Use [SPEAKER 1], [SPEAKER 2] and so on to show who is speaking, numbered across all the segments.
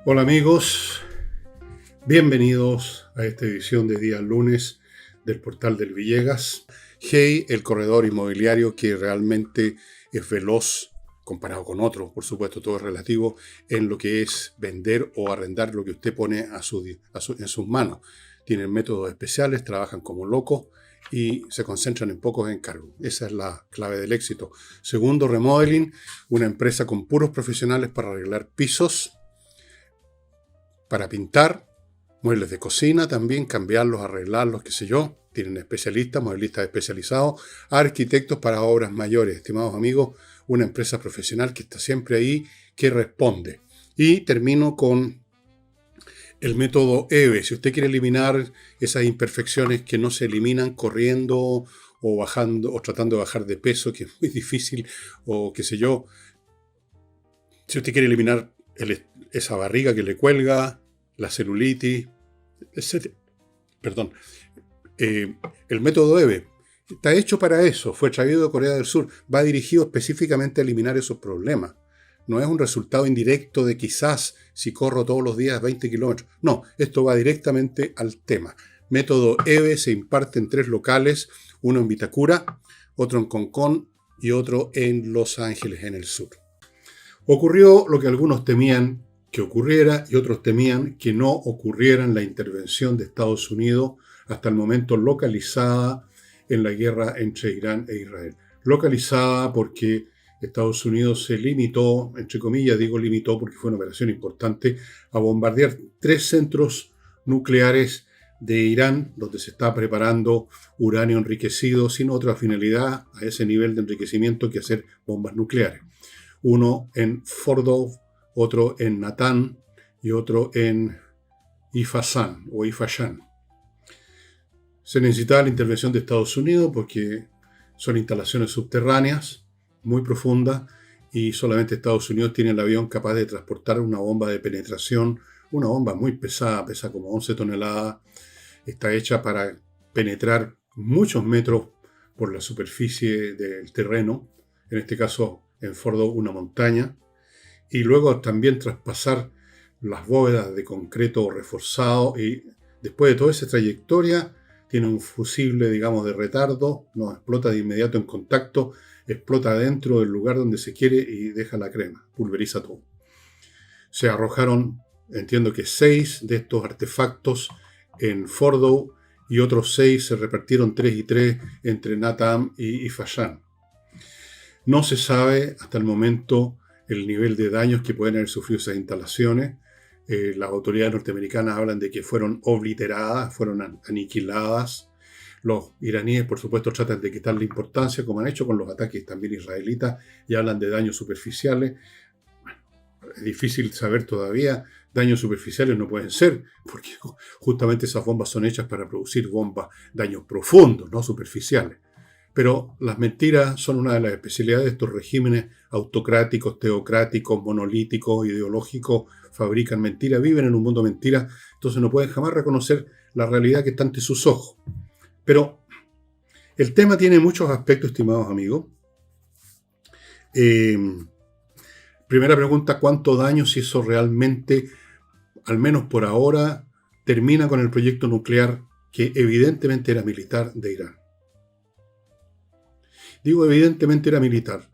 [SPEAKER 1] Hola amigos, bienvenidos a esta edición de día lunes del portal del Villegas. Hey, el corredor inmobiliario que realmente es veloz comparado con otros, por supuesto todo es relativo, en lo que es vender o arrendar lo que usted pone en sus manos. Tienen métodos especiales, trabajan como locos y se concentran en pocos encargos. Esa es la clave del éxito. Segundo, Remodeling, una empresa con puros profesionales para arreglar pisos, para pintar, muebles de cocina también, cambiarlos, arreglarlos, qué sé yo. Tienen especialistas, modelistas especializados, arquitectos para obras mayores. Estimados amigos, una empresa profesional que está siempre ahí, que responde. Y termino con el método EVE. Si usted quiere eliminar esas imperfecciones que no se eliminan corriendo o bajando o tratando de bajar de peso, que es muy difícil, o qué sé yo. Si usted quiere eliminar esa barriga que le cuelga, la celulitis, etc. Perdón. El método EVE está hecho para eso, fue traído de Corea del Sur, va dirigido específicamente a eliminar esos problemas. No es un resultado indirecto de quizás si corro todos los días 20 kilómetros. No, esto va directamente al tema. Método EVE se imparte en 3 locales, uno en Vitacura, otro en Concón y otro en Los Ángeles, en el sur. Ocurrió lo que algunos temían que ocurriera y otros temían que no ocurriera en la intervención de Estados Unidos hasta el momento localizada en la guerra entre Irán e Israel. Localizada porque Estados Unidos se limitó, entre comillas digo limitó porque fue una operación importante, a bombardear 3 centros nucleares de Irán, donde se está preparando uranio enriquecido sin otra finalidad a ese nivel de enriquecimiento que hacer bombas nucleares. Uno en Fordow, otro en Natán y otro en Ifasán o Ifashan. Se necesitaba la intervención de Estados Unidos porque son instalaciones subterráneas muy profundas y solamente Estados Unidos tiene el avión capaz de transportar una bomba de penetración, una bomba muy pesada, pesa como 11 toneladas, está hecha para penetrar muchos metros por la superficie del terreno, en este caso en Fordow una montaña, y luego también traspasar las bóvedas de concreto reforzado y después de toda esa trayectoria tiene un fusible, digamos, de retardo, no explota de inmediato en contacto, explota dentro del lugar donde se quiere y deja la crema, pulveriza todo. Se arrojaron, entiendo que 6 de estos artefactos en Fordow y otros 6 se repartieron 3 y 3 entre Natam y Ifashan. No se sabe hasta el momento el nivel de daños que pueden haber sufrido esas instalaciones. Las autoridades norteamericanas hablan de que fueron obliteradas, fueron aniquiladas. Los iraníes, por supuesto, tratan de quitarle importancia, como han hecho con los ataques también israelitas, y hablan de daños superficiales. Bueno, es difícil saber todavía. Daños superficiales no pueden ser, porque justamente esas bombas son hechas para producir daños profundos, no superficiales. Pero las mentiras son una de las especialidades de estos regímenes autocráticos, teocráticos, monolíticos, ideológicos. Fabrican mentiras, viven en un mundo de mentiras, entonces no pueden jamás reconocer la realidad que está ante sus ojos. Pero el tema tiene muchos aspectos, estimados amigos. Primera pregunta, ¿cuánto daño si eso realmente, al menos por ahora, termina con el proyecto nuclear que evidentemente era militar de Irán? Digo evidentemente era militar,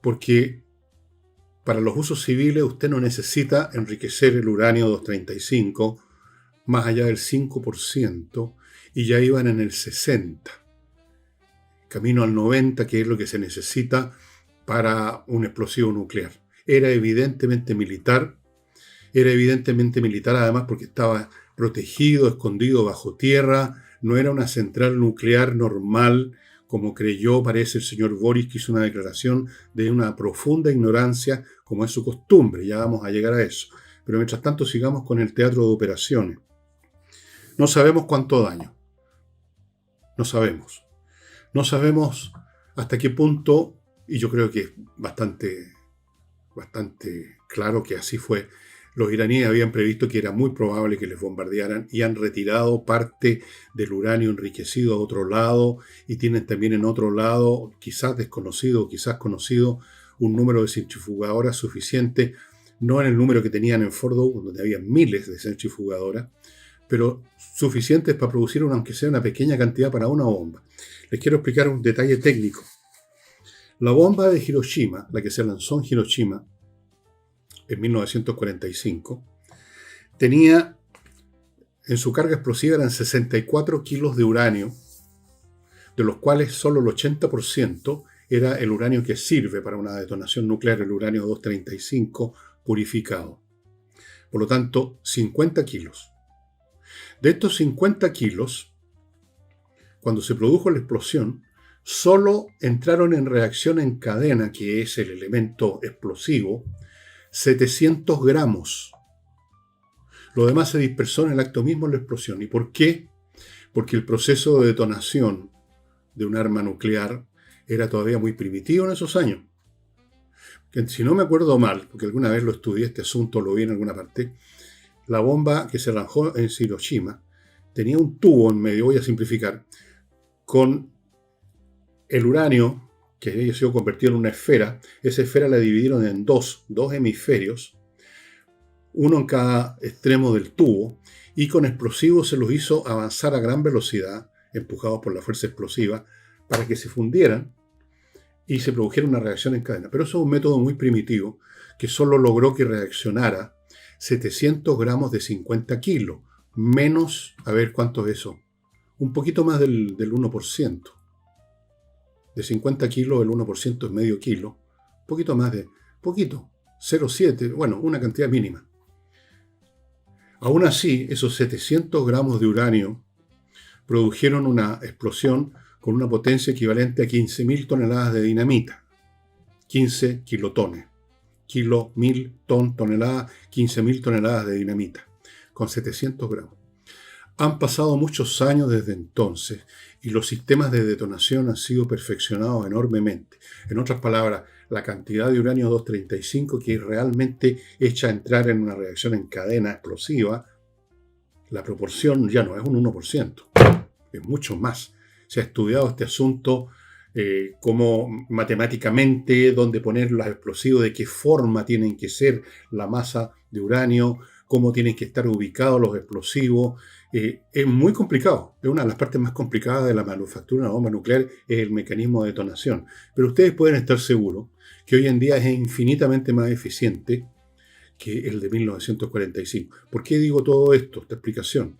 [SPEAKER 1] porque para los usos civiles usted no necesita enriquecer el uranio 235 más allá del 5%, y ya iban en el 60%, camino al 90%, que es lo que se necesita para un explosivo nuclear. Era evidentemente militar además porque estaba protegido, escondido bajo tierra, no era una central nuclear normal, como creyó, parece, el señor Boris, que hizo una declaración de una profunda ignorancia, como es su costumbre. Ya vamos a llegar a eso. Pero mientras tanto sigamos con el teatro de operaciones. No sabemos cuánto daño. No sabemos. No sabemos hasta qué punto, y yo creo que es bastante claro que así fue. Los iraníes habían previsto que era muy probable que les bombardearan y han retirado parte del uranio enriquecido a otro lado y tienen también en otro lado, quizás desconocido o quizás conocido, un número de centrifugadoras suficiente. no en el número que tenían en Fordo, donde había miles de centrifugadoras, pero suficientes para producir aunque sea una pequeña cantidad para una bomba. Les quiero explicar un detalle técnico. La bomba de Hiroshima, la que se lanzó en Hiroshima en 1945, tenía en su carga explosiva eran 64 kilos de uranio, de los cuales solo el 80% era el uranio que sirve para una detonación nuclear, el uranio 235 purificado. Por lo tanto, 50 kilos. De estos 50 kilos, cuando se produjo la explosión, solo entraron en reacción en cadena, que es el elemento explosivo, 700 gramos. Lo demás se dispersó en el acto mismo de la explosión. ¿Y por qué? Porque el proceso de detonación de un arma nuclear era todavía muy primitivo en esos años. Que, si no me acuerdo mal, porque alguna vez lo estudié, este asunto lo vi en alguna parte, la bomba que se lanzó en Hiroshima tenía un tubo en medio, voy a simplificar, con el uranio, que había sido convertido en una esfera. Esa esfera la dividieron en dos hemisferios, uno en cada extremo del tubo, y con explosivos se los hizo avanzar a gran velocidad, empujados por la fuerza explosiva, para que se fundieran y se produjera una reacción en cadena. Pero eso es un método muy primitivo que solo logró que reaccionara 700 gramos de 50 kilos, menos, a ver cuánto es eso, un poquito más del 1%. De 50 kilos el 1% es medio kilo, poquito más de, poquito, 0,7, bueno, una cantidad mínima. Aún así, esos 700 gramos de uranio produjeron una explosión con una potencia equivalente a 15.000 toneladas de dinamita. 15 kilotones. Kilo, 1.000, ton, tonelada, 15.000 toneladas de dinamita, con 700 gramos. Han pasado muchos años desde entonces y los sistemas de detonación han sido perfeccionados enormemente. En otras palabras, la cantidad de uranio 235 que realmente echa a entrar en una reacción en cadena explosiva, la proporción ya no es un 1%, es mucho más. Se ha estudiado este asunto como matemáticamente, dónde poner los explosivos, de qué forma tienen que ser la masa de uranio, cómo tienen que estar ubicados los explosivos. Es muy complicado. Es una de las partes más complicadas de la manufactura de una bomba nuclear, es el mecanismo de detonación. Pero ustedes pueden estar seguros que hoy en día es infinitamente más eficiente que el de 1945. ¿Por qué digo todo esto, esta explicación?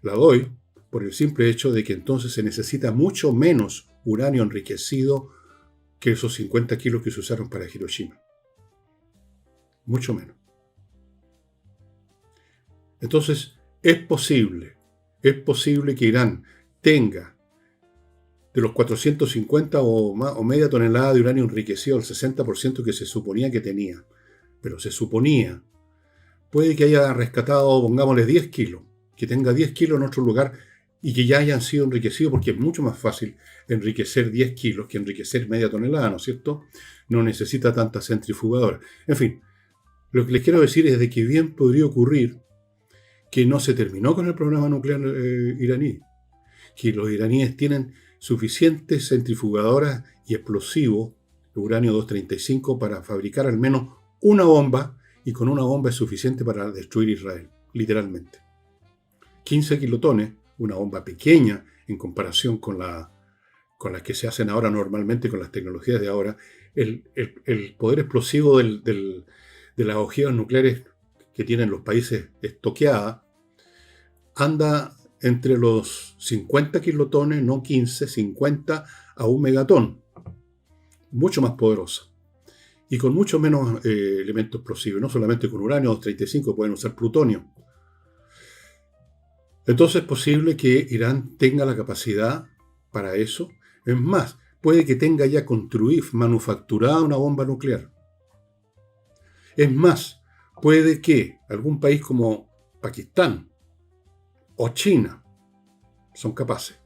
[SPEAKER 1] La doy por el simple hecho de que entonces se necesita mucho menos uranio enriquecido que esos 50 kilos que se usaron para Hiroshima. Mucho menos. Entonces, es posible que Irán tenga de los 450 o media tonelada de uranio enriquecido, el 60% que se suponía que tenía, pero se suponía, puede que haya rescatado, pongámosle 10 kilos, que tenga 10 kilos en otro lugar y que ya hayan sido enriquecidos, porque es mucho más fácil enriquecer 10 kilos que enriquecer media tonelada, ¿no es cierto? No necesita tanta centrifugadora. En fin, lo que les quiero decir es de que bien podría ocurrir que no se terminó con el programa nuclear iraní, que los iraníes tienen suficientes centrifugadoras y explosivos de uranio 235 para fabricar al menos una bomba, y con una bomba es suficiente para destruir Israel, literalmente. 15 kilotones, una bomba pequeña en comparación con las que se hacen ahora normalmente, con las tecnologías de ahora. El poder explosivo de las ojivas nucleares que tienen los países estoqueadas anda entre los 50 kilotones, no 15, 50 a 1 megatón. Mucho más poderosa. Y con mucho menos elementos explosivos. No solamente con uranio 235, pueden usar plutonio. Entonces es posible que Irán tenga la capacidad para eso. Es más, puede que tenga ya manufacturada una bomba nuclear. Es más, puede que algún país como Pakistán o China, son capaces,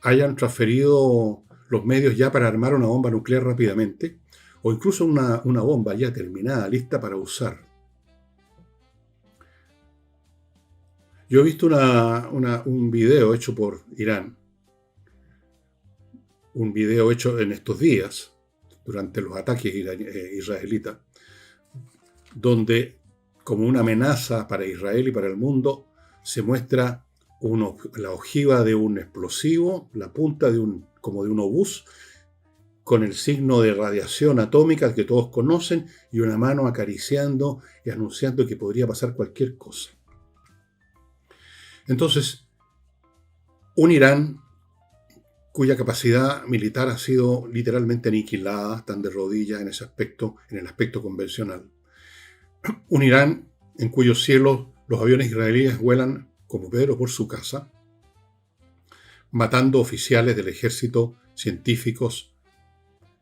[SPEAKER 1] hayan transferido los medios ya para armar una bomba nuclear rápidamente, o incluso una bomba ya terminada, lista para usar. Yo he visto un video hecho por Irán, un video hecho en estos días, durante los ataques israelitas, donde, como una amenaza para Israel y para el mundo, se muestra la ojiva de un explosivo, la punta como de un obús, con el signo de radiación atómica que todos conocen, y una mano acariciando y anunciando que podría pasar cualquier cosa. Entonces, un Irán cuya capacidad militar ha sido literalmente aniquilada, están de rodillas en ese aspecto, en el aspecto convencional. Un Irán en cuyos cielos los aviones israelíes vuelan como Pedro por su casa, matando oficiales del ejército, científicos,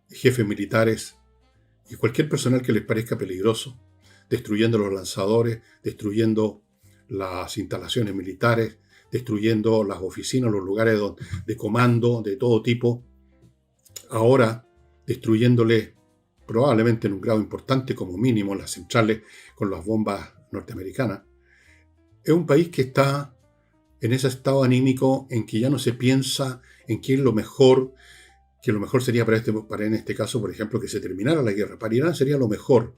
[SPEAKER 1] jefes militares y cualquier personal que les parezca peligroso, destruyendo los lanzadores, destruyendo las instalaciones militares, destruyendo las oficinas, los lugares de comando de todo tipo, ahora destruyéndole probablemente en un grado importante, como mínimo, las centrales con las bombas norteamericanas. Es un país que está en ese estado anímico en que ya no se piensa en qué es lo mejor, que lo mejor sería para en este caso, por ejemplo, que se terminara la guerra. Para Irán sería lo mejor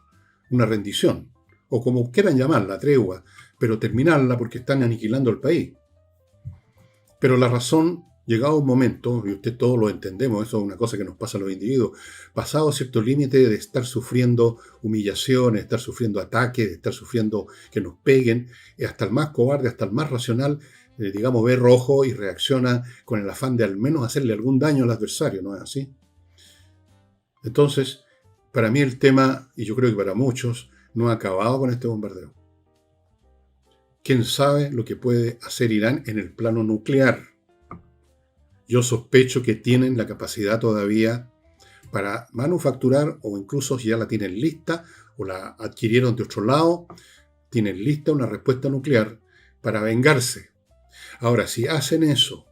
[SPEAKER 1] una rendición, o como quieran llamarla, tregua, pero terminarla porque están aniquilando el país. Pero la razón, llegado un momento, y usted todos lo entendemos, eso es una cosa que nos pasa a los individuos, pasado cierto límite de estar sufriendo humillaciones, de estar sufriendo ataques, de estar sufriendo que nos peguen, hasta el más cobarde, hasta el más racional, digamos, ve rojo y reacciona con el afán de al menos hacerle algún daño al adversario, ¿no es así? Entonces, para mí el tema, y yo creo que para muchos, no ha acabado con este bombardeo. ¿Quién sabe lo que puede hacer Irán en el plano nuclear? Yo sospecho que tienen la capacidad todavía para manufacturar, o incluso si ya la tienen lista o la adquirieron de otro lado, tienen lista una respuesta nuclear para vengarse. Ahora, si hacen eso,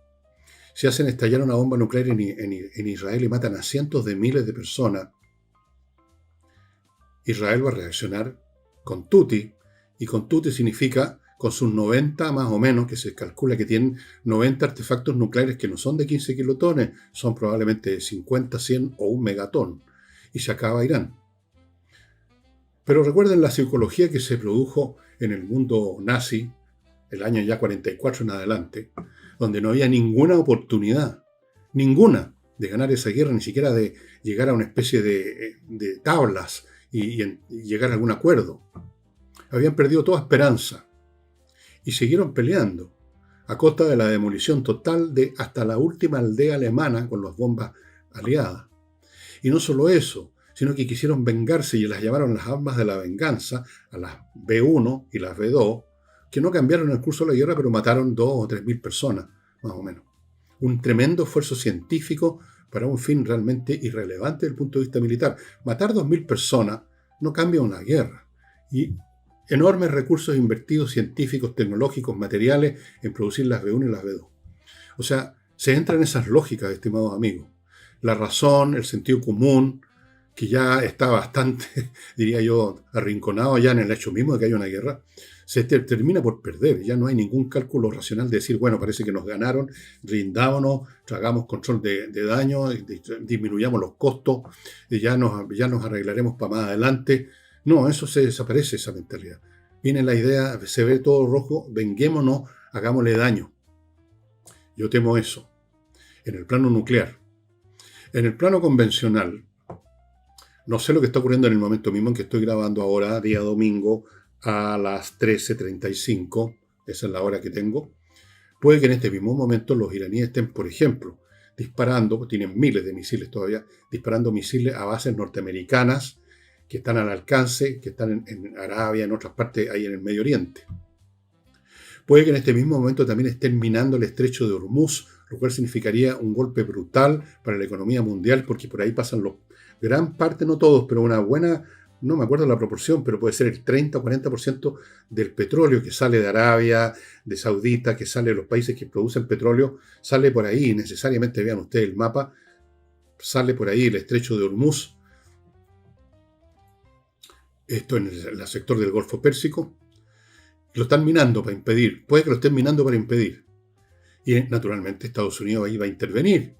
[SPEAKER 1] si hacen estallar una bomba nuclear en Israel y matan a cientos de miles de personas, Israel va a reaccionar con tutti, y con tutti significa con sus 90 más o menos, que se calcula que tienen 90 artefactos nucleares que no son de 15 kilotones, son probablemente de 50, 100 o 1 megatón, y se acaba Irán. Pero recuerden la psicología que se produjo en el mundo nazi, el año ya 44 en adelante, donde no había ninguna oportunidad, ninguna, de ganar esa guerra, ni siquiera de llegar a una especie de tablas y llegar a algún acuerdo. Habían perdido toda esperanza. Y siguieron peleando, a costa de la demolición total de hasta la última aldea alemana con las bombas aliadas. Y no solo eso, sino que quisieron vengarse y las llamaron las armas de la venganza, a las B1 y las B2, que no cambiaron el curso de la guerra, pero mataron 2 o 3 mil personas, más o menos. Un tremendo esfuerzo científico para un fin realmente irrelevante desde el punto de vista militar. Matar 2.000 personas no cambia una guerra. Y enormes recursos invertidos científicos, tecnológicos, materiales en producir las B1 y las B2. O sea, se entra en esas lógicas, estimados amigos. La razón, el sentido común, que ya está bastante, diría yo, arrinconado ya en el hecho mismo de que hay una guerra, se termina por perder. Ya no hay ningún cálculo racional de decir, bueno, parece que nos ganaron, rindámonos, tragamos control de daño, disminuyamos los costos, y ya nos arreglaremos para más adelante. No, eso se desaparece, esa mentalidad. Viene la idea, se ve todo rojo, venguémonos, hagámosle daño. Yo temo eso. En el plano nuclear. En el plano convencional, no sé lo que está ocurriendo en el momento mismo en que estoy grabando ahora, día domingo, a las 13:35, esa es la hora que tengo. Puede que en este mismo momento los iraníes estén, por ejemplo, disparando, tienen miles de misiles todavía, disparando misiles a bases norteamericanas, que están al alcance, que están en Arabia, en otras partes, ahí en el Medio Oriente. Puede que en este mismo momento también estén minando el estrecho de Hormuz, lo cual significaría un golpe brutal para la economía mundial, porque por ahí pasan gran parte, no todos, pero una buena, no me acuerdo la proporción, pero puede ser el 30 o 40% del petróleo que sale de Arabia, de Saudita, que sale de los países que producen petróleo, sale por ahí, necesariamente vean ustedes el mapa, sale por ahí el estrecho de Hormuz. Esto en el sector del Golfo Pérsico, lo están minando para impedir, puede que lo estén minando para impedir, y naturalmente Estados Unidos ahí va a intervenir,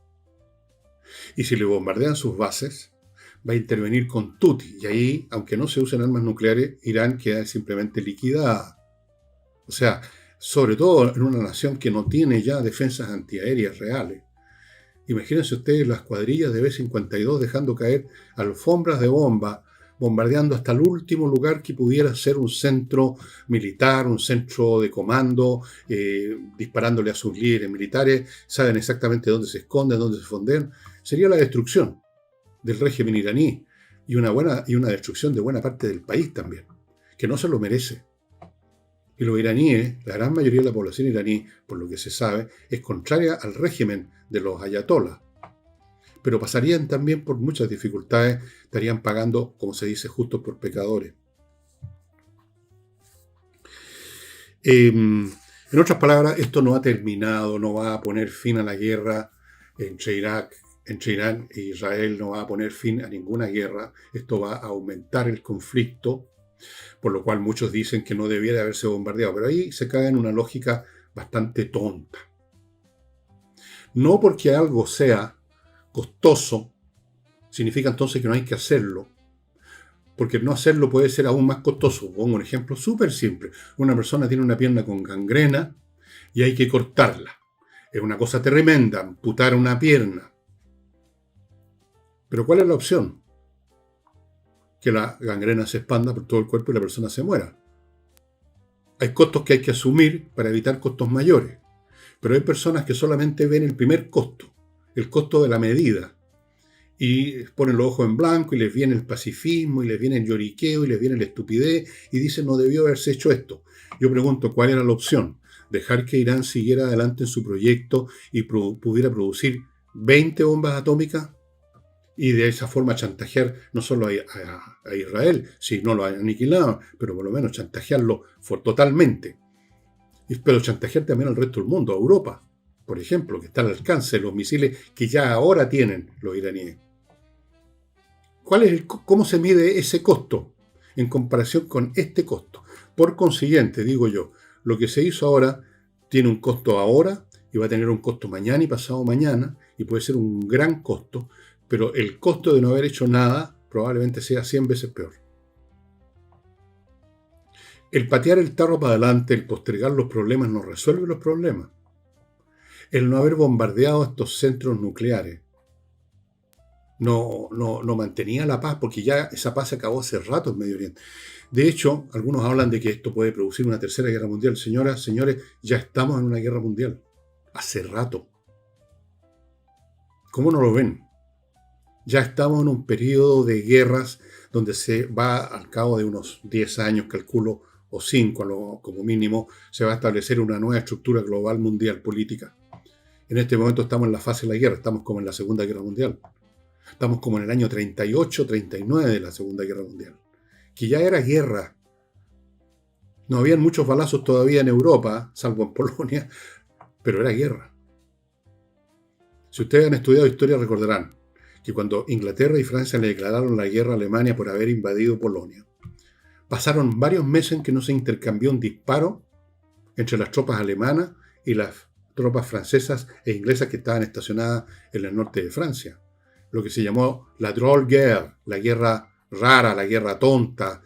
[SPEAKER 1] y si le bombardean sus bases, va a intervenir con tuti. Y ahí, aunque no se usen armas nucleares, Irán queda simplemente liquidada. O sea, sobre todo en una nación que no tiene ya defensas antiaéreas reales. Imagínense ustedes las cuadrillas de B-52 dejando caer alfombras de bomba, bombardeando hasta el último lugar que pudiera ser un centro militar, un centro de comando, disparándole a sus líderes militares, saben exactamente dónde se esconden, dónde se esconden. Sería la destrucción del régimen iraní y una destrucción de buena parte del país también, que no se lo merece. Y los iraníes, la gran mayoría de la población iraní, por lo que se sabe, es contraria al régimen de los ayatolás. Pero pasarían también por muchas dificultades, estarían pagando, como se dice, justos por pecadores. En otras palabras, esto no ha terminado, no va a poner fin a la guerra entre Irán e Israel, no va a poner fin a ninguna guerra. Esto va a aumentar el conflicto, por lo cual muchos dicen que no debiera haberse bombardeado. Pero ahí se cae en una lógica bastante tonta. No porque algo sea costoso, significa entonces que no hay que hacerlo. Porque no hacerlo puede ser aún más costoso. Pongo un ejemplo súper simple. Una persona tiene una pierna con gangrena y hay que cortarla. Es una cosa tremenda, amputar una pierna. Pero ¿cuál es la opción? Que la gangrena se expanda por todo el cuerpo y la persona se muera. Hay costos que hay que asumir para evitar costos mayores. Pero hay personas que solamente ven el primer costo, el costo de la medida. Y ponen los ojos en blanco y les viene el pacifismo y les viene el lloriqueo y les viene la estupidez y dicen no debió haberse hecho esto. Yo pregunto, ¿cuál era la opción? ¿Dejar que Irán siguiera adelante en su proyecto y pudiera producir 20 bombas atómicas? Y de esa forma chantajear no solo a Israel, si no lo han aniquilado, pero por lo menos chantajearlo totalmente. Pero chantajear también al resto del mundo, a Europa, por ejemplo, que está al alcance de los misiles que ya ahora tienen los iraníes. ¿Cómo se mide ese costo en comparación con este costo? Por consiguiente, digo yo, lo que se hizo ahora tiene un costo ahora y va a tener un costo mañana y pasado mañana y puede ser un gran costo, pero el costo de no haber hecho nada probablemente sea 100 veces peor. El patear el tarro para adelante, el postergar los problemas no resuelve los problemas. El no haber bombardeado estos centros nucleares no mantenía la paz, porque ya esa paz se acabó hace rato en Medio Oriente. De hecho, algunos hablan de que esto puede producir una tercera guerra mundial. Señoras, señores, ya estamos en una guerra mundial. Hace rato. ¿Cómo no lo ven? Ya estamos en un periodo de guerras donde se va, al cabo de unos 10 años, calculo, o 5 como mínimo, se va a establecer una nueva estructura global mundial política. En este momento estamos en la fase de la guerra, estamos como en la Segunda Guerra Mundial. Estamos como en el año 38, 39 de la Segunda Guerra Mundial. Que ya era guerra. No habían muchos balazos todavía en Europa, salvo en Polonia, pero era guerra. Si ustedes han estudiado historia recordarán que cuando Inglaterra y Francia le declararon la guerra a Alemania por haber invadido Polonia, pasaron varios meses en que no se intercambió un disparo entre las tropas alemanas y las tropas francesas e inglesas que estaban estacionadas en el norte de Francia. Lo que se llamó la Droll Guerre, la guerra rara, la guerra tonta.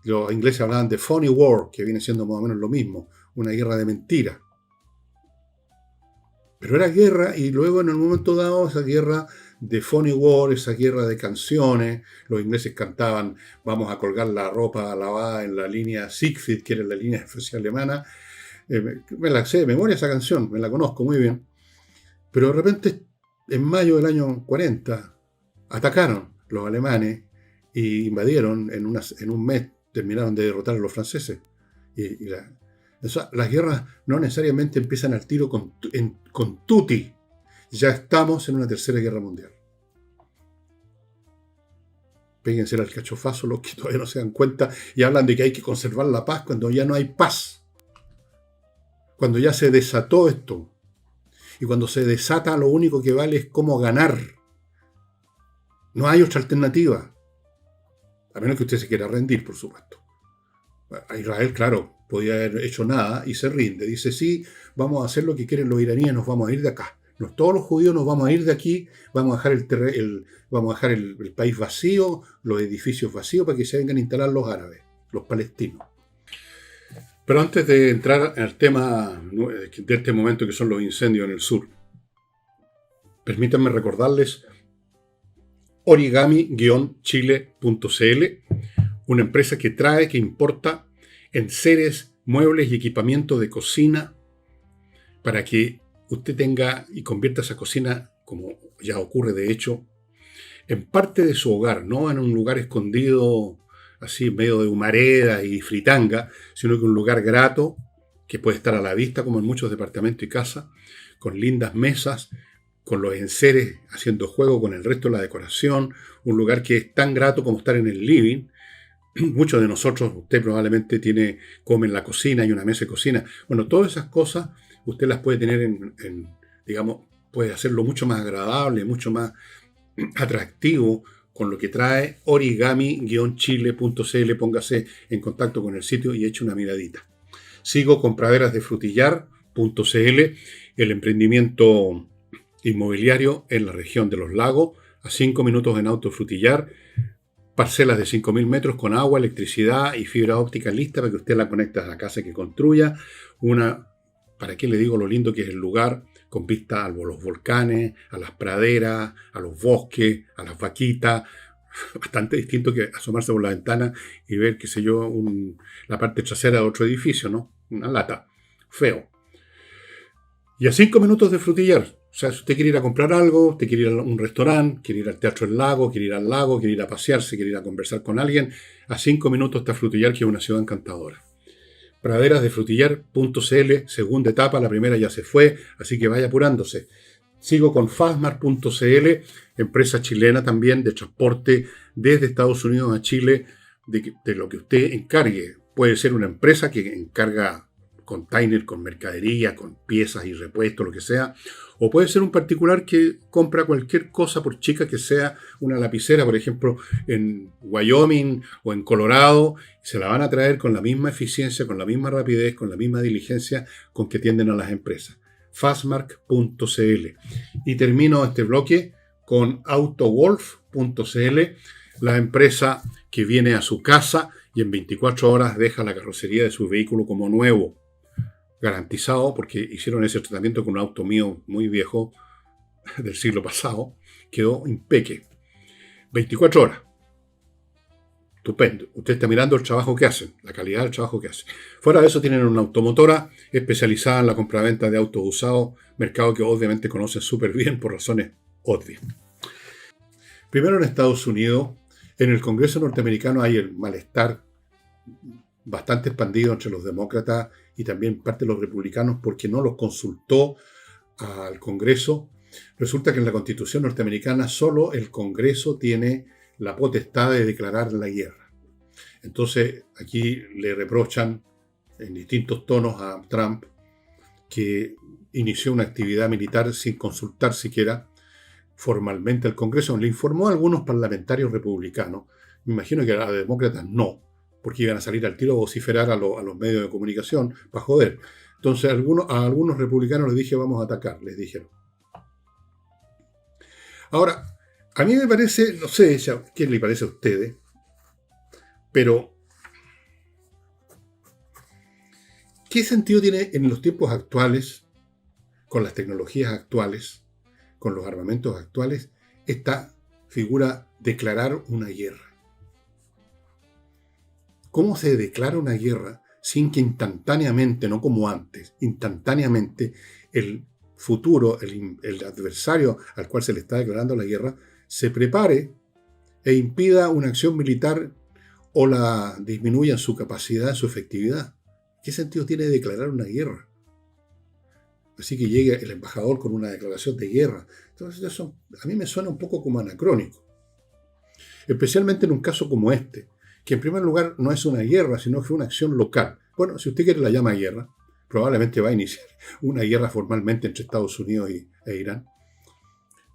[SPEAKER 1] Los ingleses hablaban de Funny War, que viene siendo más o menos lo mismo, una guerra de mentira. Pero era guerra, y luego en un momento dado esa guerra de Funny War, esa guerra de canciones, los ingleses cantaban vamos a colgar la ropa lavada en la línea Siegfried, que era la línea de Francia alemana. Me la sé de memoria esa canción, me la conozco muy bien. Pero de repente, en mayo del año 40, atacaron los alemanes y invadieron en un mes, terminaron de derrotar a los franceses. Las guerras no necesariamente empiezan al tiro con tutti. Ya estamos en una tercera guerra mundial. Péguense al cachofazo los que todavía no se dan cuenta y hablan de que hay que conservar la paz cuando ya no hay paz. Cuando ya se desató esto. Y cuando se desata, lo único que vale es cómo ganar. No hay otra alternativa. A menos que usted se quiera rendir, por supuesto. A Israel, claro, podía haber hecho nada y se rinde. Dice, sí, vamos a hacer lo que quieren los iraníes, nos vamos a ir de acá. Todos los judíos nos vamos a ir de aquí, vamos a dejar vamos a dejar el país vacío, los edificios vacíos para que se vengan a instalar los árabes, los palestinos. Pero antes de entrar al tema de este momento que son los incendios en el sur, permítanme recordarles origami-chile.cl, una empresa que importa enseres, muebles y equipamiento de cocina para que usted tenga y convierta esa cocina, como ya ocurre de hecho, en parte de su hogar, no en un lugar escondido así en medio de humareda y fritanga, sino que un lugar grato que puede estar a la vista como en muchos departamentos y casas, con lindas mesas, con los enseres haciendo juego con el resto de la decoración, un lugar que es tan grato como estar en el living. Muchos de nosotros, usted probablemente come en la cocina, hay una mesa de cocina. Bueno, todas esas cosas usted las puede tener digamos, puede hacerlo mucho más agradable, mucho más atractivo con lo que trae origami-chile.cl. Póngase en contacto con el sitio y eche una miradita. Sigo con praderasdefrutillar.cl, el emprendimiento inmobiliario en la región de Los Lagos, a 5 minutos en auto Frutillar, parcelas de 5.000 metros con agua, electricidad y fibra óptica lista para que usted la conecte a la casa que construya. ¿Para qué le digo lo lindo que es el lugar? Con vista a los volcanes, a las praderas, a los bosques, a las vaquitas. Bastante distinto que asomarse por la ventana y ver, qué sé yo, la parte trasera de otro edificio, ¿no? Una lata. Feo. Y a 5 minutos de Frutillar. O sea, si usted quiere ir a comprar algo, usted quiere ir a un restaurante, quiere ir al Teatro del Lago, quiere ir al lago, quiere ir a pasearse, quiere ir a conversar con alguien, a 5 minutos está Frutillar, que es una ciudad encantadora. Praderasdefrutillar.cl, segunda etapa, la primera ya se fue, así que vaya apurándose. Sigo con Fastmark.cl, empresa chilena también de transporte desde Estados Unidos a Chile, de lo que usted encargue. Puede ser una empresa que encarga container con mercadería, con piezas y repuestos, lo que sea, o puede ser un particular que compra cualquier cosa, por chica que sea, una lapicera, por ejemplo, en Wyoming o en Colorado, se la van a traer con la misma eficiencia, con la misma rapidez, con la misma diligencia con que tienden a las empresas. Fastmark.cl. Y termino este bloque con Autowolf.cl, la empresa que viene a su casa y en 24 horas deja la carrocería de su vehículo como nuevo. Garantizado, porque hicieron ese tratamiento con un auto mío muy viejo del siglo pasado, quedó impeque. 24 horas. Estupendo. Usted está mirando el trabajo que hacen, la calidad del trabajo que hacen. Fuera de eso tienen una automotora especializada en la compraventa de autos usados, mercado que obviamente conocen súper bien por razones obvias. Primero, en Estados Unidos, en el Congreso norteamericano hay el malestar bastante expandido entre los demócratas y también parte de los republicanos porque no los consultó al Congreso. Resulta que en la Constitución norteamericana solo el Congreso tiene la potestad de declarar la guerra. Entonces aquí le reprochan en distintos tonos a Trump que inició una actividad militar sin consultar siquiera formalmente al Congreso. Le informó a algunos parlamentarios republicanos, me imagino que a los demócratas no, porque iban a salir al tiro a vociferar a los medios de comunicación para joder. Entonces a algunos republicanos les dije, vamos a atacar, les dijeron. Ahora, a mí me parece, no sé qué le parece a ustedes, pero ¿qué sentido tiene en los tiempos actuales, con las tecnologías actuales, con los armamentos actuales, esta figura declarar una guerra? ¿Cómo se declara una guerra sin que instantáneamente, no como antes, instantáneamente el futuro, el adversario al cual se le está declarando la guerra, se prepare e impida una acción militar o la disminuya en su capacidad, en su efectividad? ¿Qué sentido tiene declarar una guerra? Así que llegue el embajador con una declaración de guerra. Entonces eso a mí me suena un poco como anacrónico. Especialmente en un caso como este, que en primer lugar no es una guerra, sino que es una acción local. Bueno, si usted quiere la llama guerra, probablemente va a iniciar una guerra formalmente entre Estados Unidos e Irán.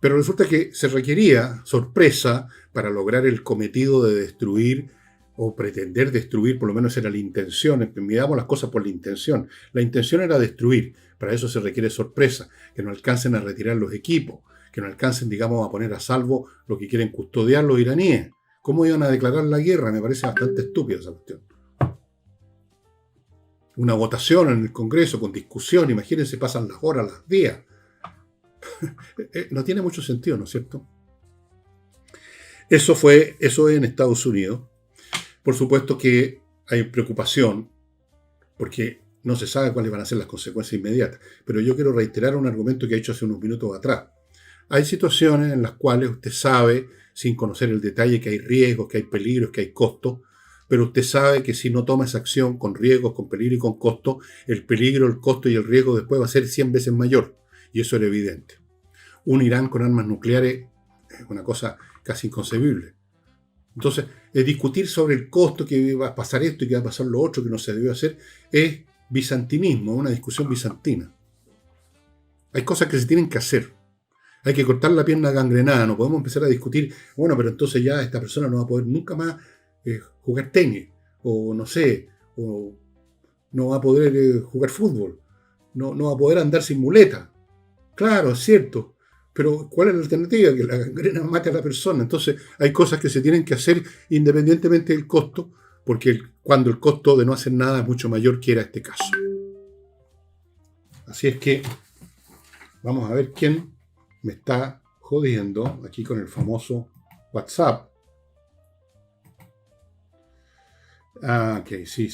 [SPEAKER 1] Pero resulta que se requería sorpresa para lograr el cometido de destruir o pretender destruir, por lo menos era la intención, miramos las cosas por la intención. La intención era destruir, para eso se requiere sorpresa, que no alcancen a retirar los equipos, que no alcancen, digamos, a poner a salvo lo que quieren custodiar los iraníes. ¿Cómo iban a declarar la guerra? Me parece bastante estúpida esa cuestión. Una votación en el Congreso con discusión, imagínense, pasan las horas, los días. No tiene mucho sentido, ¿no es cierto? Eso en Estados Unidos. Por supuesto que hay preocupación, porque no se sabe cuáles van a ser las consecuencias inmediatas. Pero yo quiero reiterar un argumento que he hecho hace unos minutos atrás. Hay situaciones en las cuales usted sabe, sin conocer el detalle, que hay riesgos, que hay peligros, que hay costos, pero usted sabe que si no toma esa acción con riesgos, con peligro y con costo, el peligro, el costo y el riesgo después va a ser 100 veces mayor. Y eso era evidente. Un Irán con armas nucleares es una cosa casi inconcebible. Entonces, discutir sobre el costo, que va a pasar esto y que va a pasar lo otro, que no se debió hacer, es bizantinismo, una discusión bizantina. Hay cosas que se tienen que hacer. Hay que cortar la pierna gangrenada, no podemos empezar a discutir, bueno, pero entonces ya esta persona no va a poder nunca más jugar tenis, o no sé, o no va a poder jugar fútbol, no va a poder andar sin muleta. Claro, es cierto, pero ¿cuál es la alternativa? Que la gangrena mate a la persona. Entonces hay cosas que se tienen que hacer independientemente del costo, porque cuando el costo de no hacer nada es mucho mayor que era este caso. Así es que vamos a ver quién me está jodiendo aquí con el famoso WhatsApp. Ah, ok, sí.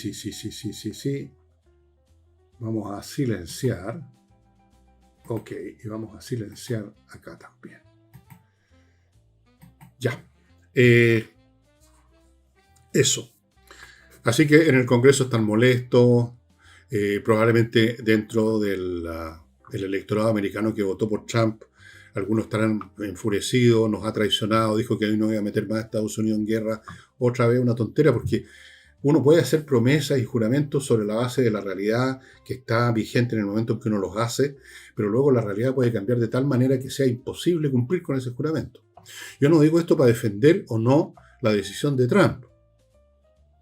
[SPEAKER 1] Vamos a silenciar. Ok, y vamos a silenciar acá también. Ya. Eso. Así que en el Congreso están molestos. Probablemente dentro del electorado americano que votó por Trump, algunos estarán enfurecidos, nos ha traicionado, dijo que hoy no iba a meter más a Estados Unidos en guerra. Otra vez una tontera, porque uno puede hacer promesas y juramentos sobre la base de la realidad que está vigente en el momento en que uno los hace, pero luego la realidad puede cambiar de tal manera que sea imposible cumplir con ese juramento. Yo no digo esto para defender o no la decisión de Trump.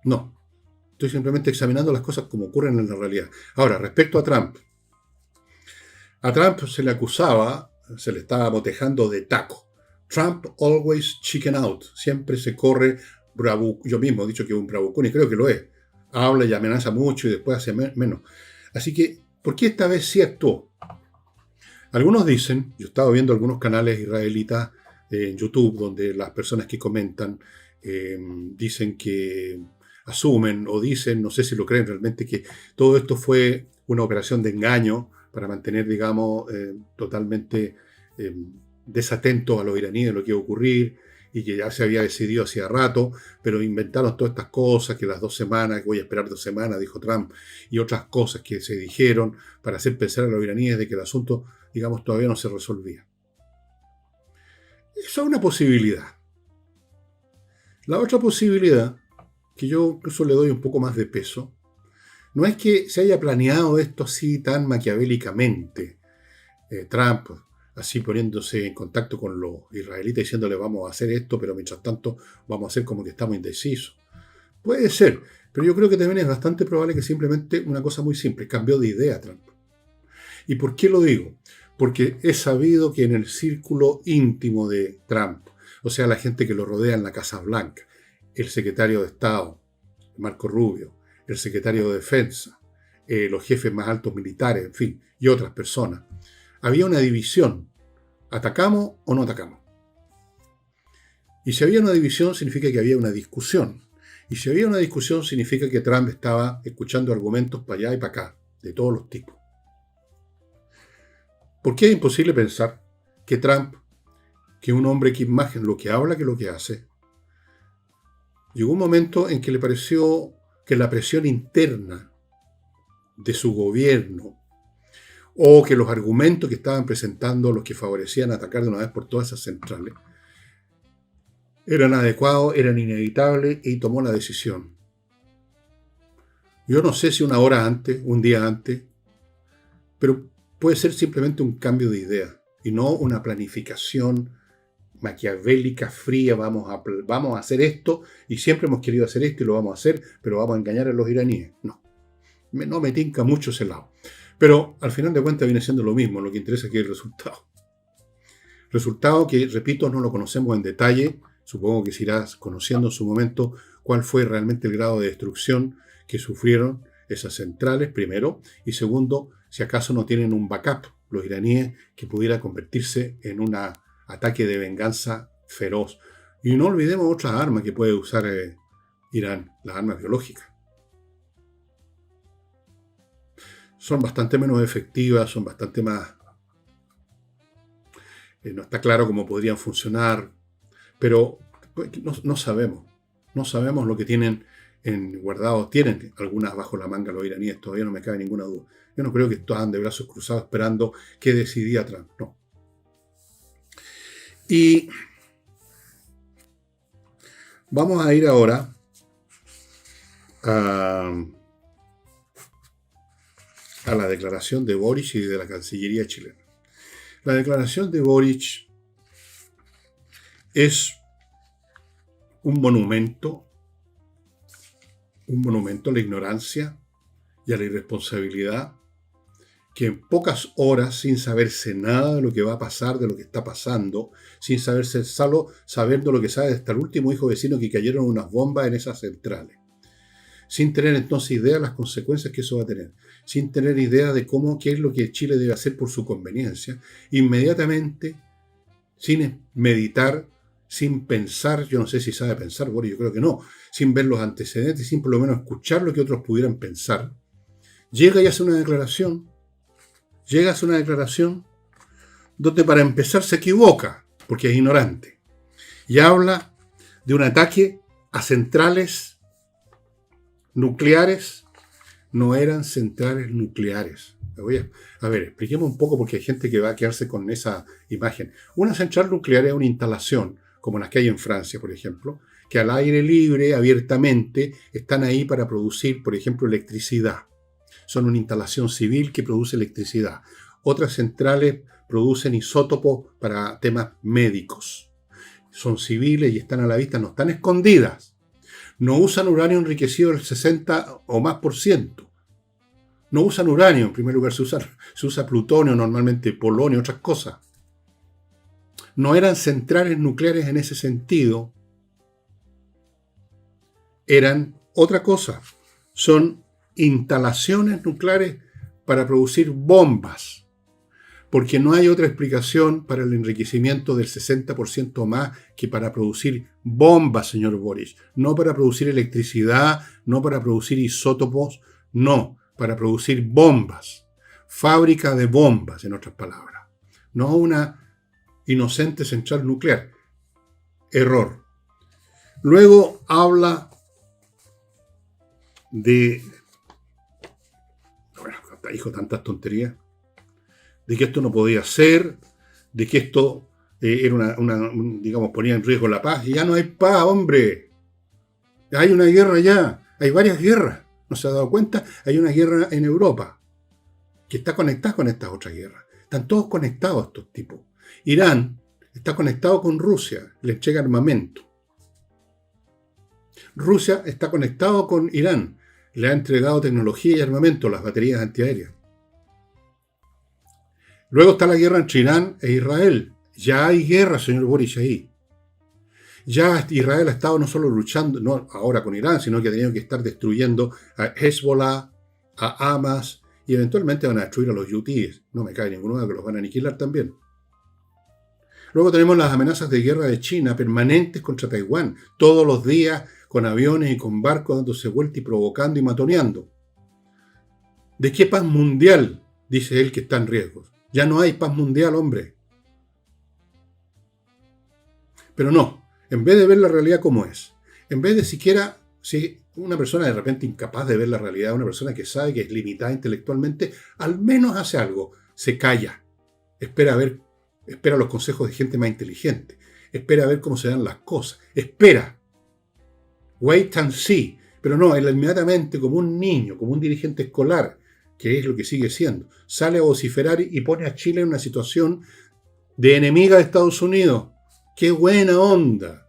[SPEAKER 1] No. Estoy simplemente examinando las cosas como ocurren en la realidad. Ahora, respecto a Trump se le acusaba, se le estaba botejando de taco. Trump always chicken out. Siempre se corre bravucón. Yo mismo he dicho que es un bravucón y creo que lo es. Habla y amenaza mucho y después hace menos. Así que, ¿por qué esta vez sí actuó? Algunos dicen, yo he estado viendo algunos canales israelitas en YouTube donde las personas que comentan dicen que asumen o dicen, no sé si lo creen realmente, que todo esto fue una operación de engaño para mantener, digamos, totalmente desatentos a los iraníes de lo que iba a ocurrir y que ya se había decidido hacía rato, pero inventaron todas estas cosas, que las 2 semanas, que voy a esperar 2 semanas, dijo Trump, y otras cosas que se dijeron para hacer pensar a los iraníes de que el asunto, digamos, todavía no se resolvía. Eso es una posibilidad. La otra posibilidad, que yo incluso le doy un poco más de peso, no es que se haya planeado esto así tan maquiavélicamente. Trump así poniéndose en contacto con los israelitas diciéndole vamos a hacer esto, pero mientras tanto vamos a hacer como que estamos indecisos. Puede ser, pero yo creo que también es bastante probable que simplemente una cosa muy simple, cambió de idea Trump. ¿Y por qué lo digo? Porque es sabido que en el círculo íntimo de Trump, o sea, la gente que lo rodea en la Casa Blanca, el secretario de Estado, Marco Rubio, el secretario de Defensa, los jefes más altos militares, en fin, y otras personas, había una división. ¿Atacamos o no atacamos? Y si había una división, significa que había una discusión. Y si había una discusión, significa que Trump estaba escuchando argumentos para allá y para acá, de todos los tipos. ¿Por qué es imposible pensar que Trump, que un hombre que más lo que habla que lo que hace, llegó un momento en que le pareció que la presión interna de su gobierno o que los argumentos que estaban presentando los que favorecían atacar de una vez por todas esas centrales eran adecuados, eran inevitables y tomó la decisión. Yo no sé si una hora antes, un día antes, pero puede ser simplemente un cambio de idea y no una planificación maquiavélica, fría, vamos a hacer esto, y siempre hemos querido hacer esto y lo vamos a hacer, pero vamos a engañar a los iraníes. No me tinca mucho ese lado. Pero al final de cuentas viene siendo lo mismo, lo que interesa aquí es el resultado. Resultado que, repito, no lo conocemos en detalle. Supongo que se irá conociendo en su momento cuál fue realmente el grado de destrucción que sufrieron esas centrales, primero. Y segundo, si acaso no tienen un backup, los iraníes, que pudiera convertirse en un ataque de venganza feroz. Y no olvidemos otras armas que puede usar Irán, las armas biológicas. Son bastante menos efectivas, son bastante más... no está claro cómo podrían funcionar, pero no sabemos. No sabemos lo que tienen guardado. Tienen algunas bajo la manga los iraníes, todavía no me cabe ninguna duda. Yo no creo que estaban de brazos cruzados esperando que decidía Trump, no. Y vamos a ir ahora a la declaración de Boric y de la Cancillería chilena. La declaración de Boric es un monumento a la ignorancia y a la irresponsabilidad, que en pocas horas, sin saberse nada de lo que va a pasar, de lo que está pasando, sin saberse solo sabiendo lo que sabe hasta el último hijo vecino que cayeron unas bombas en esas centrales, sin tener entonces idea de las consecuencias que eso va a tener, sin tener idea de qué es lo que Chile debe hacer por su conveniencia, inmediatamente, sin meditar, sin pensar, yo no sé si sabe pensar, bueno, yo creo que no, sin ver los antecedentes, sin por lo menos escuchar lo que otros pudieran pensar, llega y hace una declaración, donde para empezar se equivoca, porque es ignorante, y habla de un ataque a centrales nucleares. No eran centrales nucleares. A ver, expliquemos un poco, porque hay gente que va a quedarse con esa imagen. Una central nuclear es una instalación, como las que hay en Francia, por ejemplo, que al aire libre, abiertamente, están ahí para producir, por ejemplo, electricidad. Son una instalación civil que produce electricidad. Otras centrales producen isótopos para temas médicos. Son civiles y están a la vista, no están escondidas. No usan uranio enriquecido del 60 o más por ciento. No usan uranio, en primer lugar se usa plutonio, normalmente polonio, otras cosas. No eran centrales nucleares en ese sentido. Eran otra cosa. Son instalaciones nucleares para producir bombas. Porque no hay otra explicación para el enriquecimiento del 60% más que para producir bombas, señor Boric. No para producir electricidad, no para producir isótopos, no, para producir bombas. Fábrica de bombas, en otras palabras. No una inocente central nuclear. Error. Luego habla de... Bueno, dijo tantas tonterías. De que esto no podía ser, de que esto era digamos, ponía en riesgo la paz. Y ya no hay paz, hombre. Hay una guerra ya. Hay varias guerras. ¿No se ha dado cuenta? Hay una guerra en Europa que está conectada con estas otras guerras. Están todos conectados estos tipos. Irán está conectado con Rusia, le entrega armamento. Rusia está conectado con Irán, le ha entregado tecnología y armamento, las baterías antiaéreas. Luego está la guerra entre Irán e Israel. Ya hay guerra, señor Boric, ahí. Ya Israel ha estado no solo luchando, no ahora con Irán, sino que ha tenido que estar destruyendo a Hezbollah, a Hamas, y eventualmente van a destruir a los hutíes. No me cae ninguna duda que los van a aniquilar también. Luego tenemos las amenazas de guerra de China permanentes contra Taiwán, todos los días con aviones y con barcos dándose vuelta y provocando y matoneando. ¿De qué paz mundial? Dice él que está en riesgo. Ya no hay paz mundial, hombre. Pero no, en vez de ver la realidad como es, en vez de siquiera, si una persona de repente incapaz de ver la realidad, una persona que sabe que es limitada intelectualmente, al menos hace algo, se calla, espera los consejos de gente más inteligente, espera a ver cómo se dan las cosas, espera, wait and see, pero no, él inmediatamente como un niño, como un dirigente escolar, que es lo que sigue siendo, sale a vociferar y pone a Chile en una situación de enemiga de Estados Unidos. ¡Qué buena onda!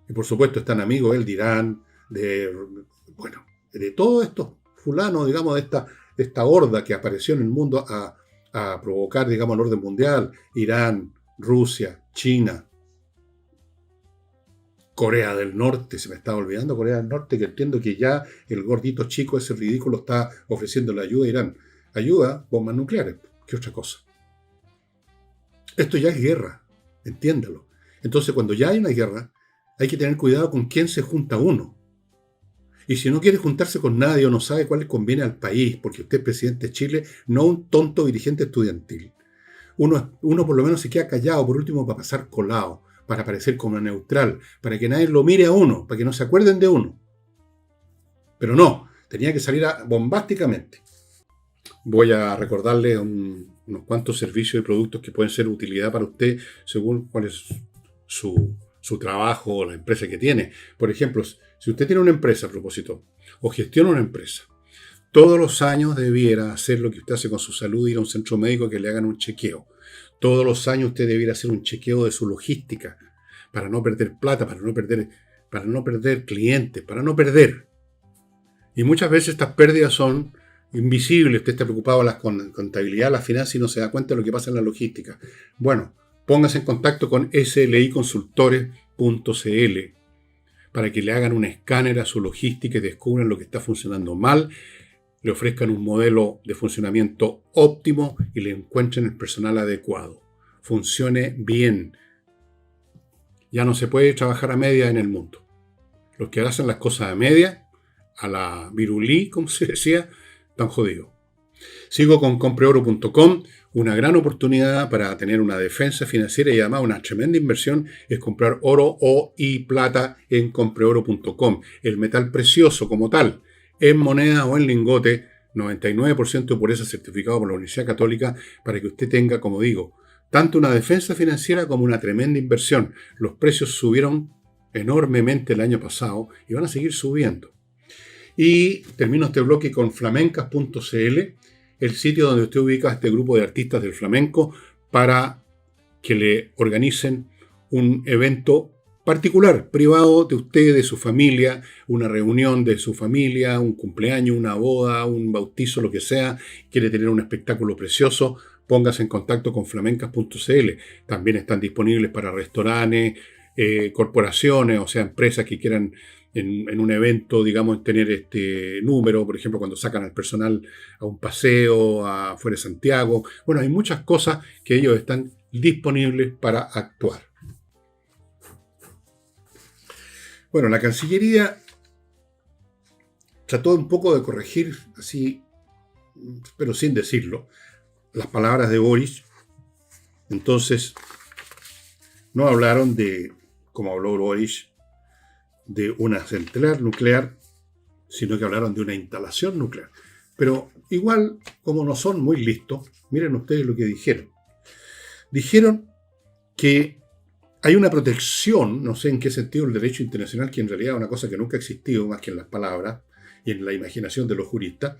[SPEAKER 1] Y por supuesto están amigos él de Irán, de todos estos fulanos, digamos, de esta horda que apareció en el mundo a provocar, digamos, el orden mundial. Irán, Rusia, China, Corea del Norte, se me estaba olvidando Corea del Norte, que entiendo que ya el gordito chico, ese ridículo, está ofreciendo la ayuda a Irán. Ayuda, bombas nucleares, ¿qué otra cosa? Esto ya es guerra, entiéndalo. Entonces, cuando ya hay una guerra, hay que tener cuidado con quién se junta uno. Y si no quiere juntarse con nadie o no sabe cuál le conviene al país, porque usted es presidente de Chile, no un tonto dirigente estudiantil. Uno por lo menos se queda callado, por último, para pasar colado, para parecer como neutral, para que nadie lo mire a uno, para que no se acuerden de uno. Pero no, tenía que salir bombásticamente. Voy a recordarle unos cuantos servicios y productos que pueden ser de utilidad para usted según cuál es su trabajo o la empresa que tiene. Por ejemplo, si usted tiene una empresa a propósito o gestiona una empresa, todos los años debiera hacer lo que usted hace con su salud, ir a un centro médico que le hagan un chequeo. Todos los años usted debiera hacer un chequeo de su logística para no perder plata, para no perder clientes, para no perder. Y muchas veces estas pérdidas son invisibles. Usted está preocupado con la contabilidad, la finanzas y no se da cuenta de lo que pasa en la logística. Bueno, póngase en contacto con sliconsultores.cl para que le hagan un escáner a su logística y descubran lo que está funcionando mal, le ofrezcan un modelo de funcionamiento óptimo y le encuentren el personal adecuado. Funcione bien. Ya no se puede trabajar a media en el mundo. Los que hacen las cosas a media, a la virulí, como se decía, están jodidos. Sigo con compreoro.com. Una gran oportunidad para tener una defensa financiera y además una tremenda inversión es comprar oro y plata en compreoro.com. El metal precioso como tal, en moneda o en lingote, 99% de pureza certificado por la Universidad Católica para que usted tenga, como digo, tanto una defensa financiera como una tremenda inversión. Los precios subieron enormemente el año pasado y van a seguir subiendo. Y termino este bloque con flamencas.cl, el sitio donde usted ubica a este grupo de artistas del flamenco para que le organicen un evento particular, privado de usted, de su familia, una reunión de su familia, un cumpleaños, una boda, un bautizo, lo que sea. Quiere tener un espectáculo precioso, póngase en contacto con flamencas.cl. También están disponibles para restaurantes, corporaciones, o sea, empresas que quieran en un evento, digamos, tener este número, por ejemplo, cuando sacan al personal a un paseo afuera de Santiago. Bueno, hay muchas cosas que ellos están disponibles para actuar. Bueno, la Cancillería trató un poco de corregir, así, pero sin decirlo, las palabras de Boris. Entonces, no hablaron de, como habló Boris, de una central nuclear, sino que hablaron de una instalación nuclear. Pero igual, como no son muy listos, miren ustedes lo que dijeron. Dijeron que hay una protección, no sé en qué sentido, el derecho internacional, que en realidad es una cosa que nunca ha existido más que en las palabras y en la imaginación de los juristas.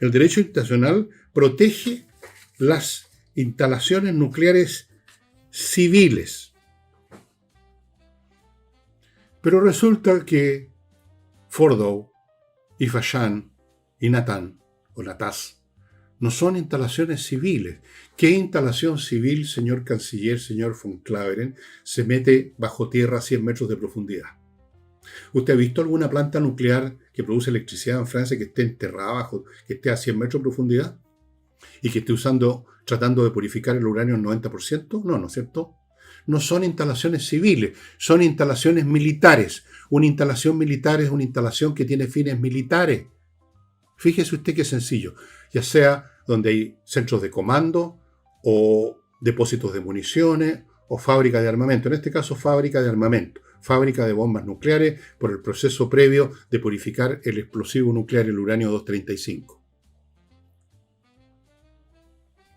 [SPEAKER 1] El derecho internacional protege las instalaciones nucleares civiles. Pero resulta que Fordow y Fashan y Natán, o Natas, no son instalaciones civiles. ¿Qué instalación civil, señor canciller, señor von Claveren, se mete bajo tierra a 100 metros de profundidad? ¿Usted ha visto alguna planta nuclear que produce electricidad en Francia que esté enterrada bajo, que esté a 100 metros de profundidad? ¿Y que esté tratando de purificar el uranio al 90%? No, ¿no es cierto? No son instalaciones civiles, son instalaciones militares. Una instalación militar es una instalación que tiene fines militares. Fíjese usted qué sencillo. Ya sea donde hay centros de comando o depósitos de municiones o fábrica de armamento. En este caso, fábrica de armamento. Fábrica de bombas nucleares por el proceso previo de purificar el explosivo nuclear, el uranio 235.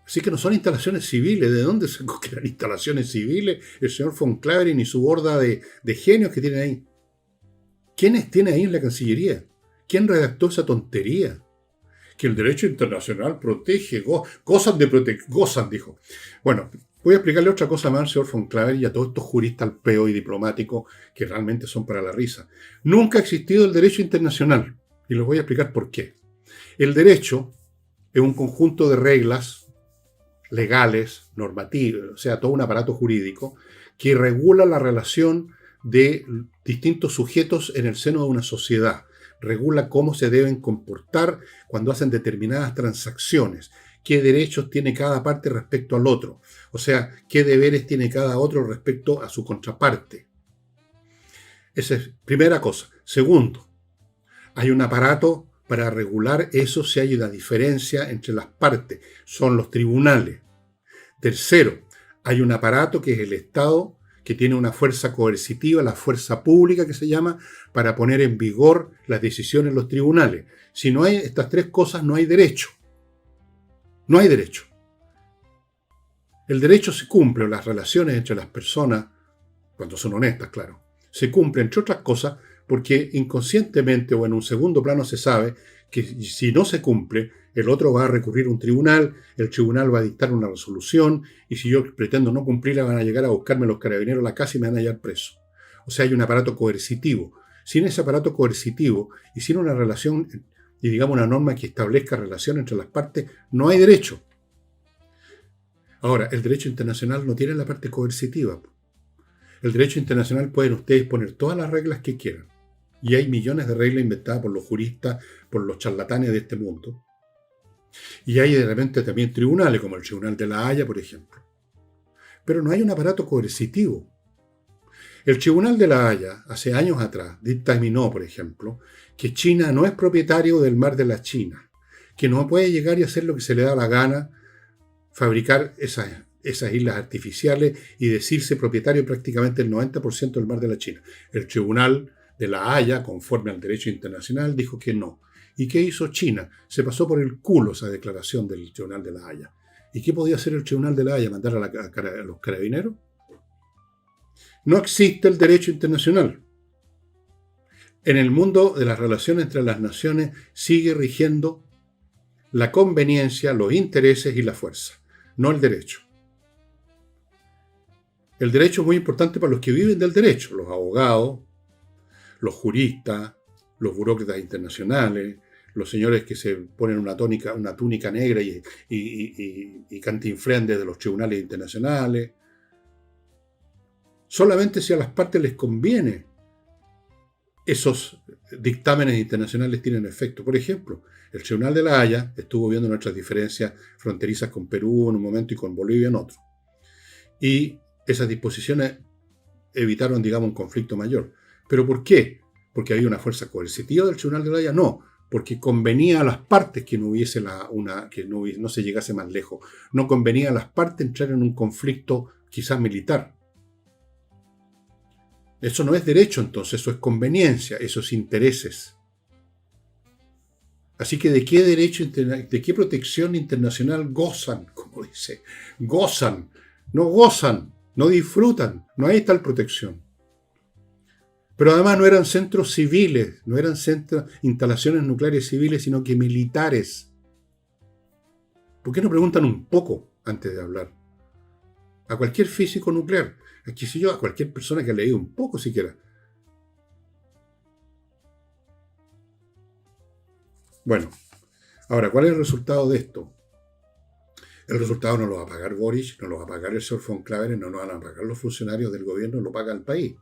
[SPEAKER 1] Así que no son instalaciones civiles. ¿De dónde sacó que eran instalaciones civiles el señor von Claveren y su horda de genios que tienen ahí? ¿Quiénes tiene ahí en la Cancillería? ¿Quién redactó esa tontería? Que el derecho internacional protege, gozan, dijo. Bueno, Voy a explicarle otra cosa más al señor von Claver y a todos estos juristas al peo y diplomáticos que realmente son para la risa. Nunca ha existido el derecho internacional y les voy a explicar por qué. El derecho es un conjunto de reglas legales, normativas, o sea, todo un aparato jurídico que regula la relación de distintos sujetos en el seno de una sociedad. Regula cómo se deben comportar cuando hacen determinadas transacciones, qué derechos tiene cada parte respecto al otro, o sea, qué deberes tiene cada otro respecto a su contraparte. Esa es primera cosa. Segundo, hay un aparato para regular eso si hay una diferencia entre las partes, son los tribunales. Tercero, hay un aparato que es el Estado, que tiene una fuerza coercitiva, la fuerza pública que se llama, para poner en vigor las decisiones en los tribunales. Si no hay estas tres cosas, no hay derecho. No hay derecho. El derecho se cumple, o las relaciones entre las personas, cuando son honestas, claro, se cumple, entre otras cosas, porque inconscientemente o en un segundo plano se sabe que si no se cumple, el otro va a recurrir a un tribunal, el tribunal va a dictar una resolución, y si yo pretendo no cumplirla, van a llegar a buscarme los carabineros a la casa y me van a hallar preso. O sea, hay un aparato coercitivo. Sin ese aparato coercitivo y sin una relación y digamos una norma que establezca relación entre las partes, no hay derecho. Ahora, el derecho internacional no tiene la parte coercitiva. El derecho internacional pueden ustedes poner todas las reglas que quieran. Y hay millones de reglas inventadas por los juristas, por los charlatanes de este mundo. Y hay de repente también tribunales, como el Tribunal de la Haya, por ejemplo. Pero no hay un aparato coercitivo. El Tribunal de la Haya, hace años atrás, dictaminó, por ejemplo, que China no es propietario del mar de la China, que no puede llegar y hacer lo que se le da la gana, fabricar esas islas artificiales y decirse propietario prácticamente del 90% del mar de la China. El Tribunal de la Haya, conforme al derecho internacional, dijo que no. ¿Y qué hizo China? Se pasó por el culo esa declaración del Tribunal de la Haya. ¿Y qué podía hacer el Tribunal de la Haya? ¿Mandar a los carabineros? No existe el derecho internacional. En el mundo de las relaciones entre las naciones sigue rigiendo la conveniencia, los intereses y la fuerza, no el derecho. El derecho es muy importante para los que viven del derecho, los abogados, los juristas, los burócratas internacionales, los señores que se ponen una túnica negra y cantinflean desde los tribunales internacionales. Solamente si a las partes les conviene, esos dictámenes internacionales tienen efecto. Por ejemplo, el Tribunal de la Haya estuvo viendo nuestras diferencias fronterizas con Perú en un momento y con Bolivia en otro. Y esas disposiciones evitaron, digamos, un conflicto mayor. ¿Pero por qué? ¿Porque había una fuerza coercitiva del Tribunal de la Haya? No, porque convenía a las partes que no hubiese no se llegase más lejos. No convenía a las partes entrar en un conflicto quizás militar. Eso no es derecho, entonces, eso es conveniencia, eso es intereses. Así que ¿de qué derecho, de qué protección internacional gozan? Como dice, gozan, no disfrutan, no hay tal protección. Pero además no eran centros civiles, no eran instalaciones nucleares civiles, sino que militares. ¿Por qué no preguntan un poco antes de hablar? A cualquier físico nuclear, a cualquier persona que ha leído un poco siquiera. Bueno, ahora, ¿cuál es el resultado de esto? El resultado no lo va a pagar Boric, no lo va a pagar el señor von Claver, no lo van a pagar los funcionarios del gobierno, lo paga el país.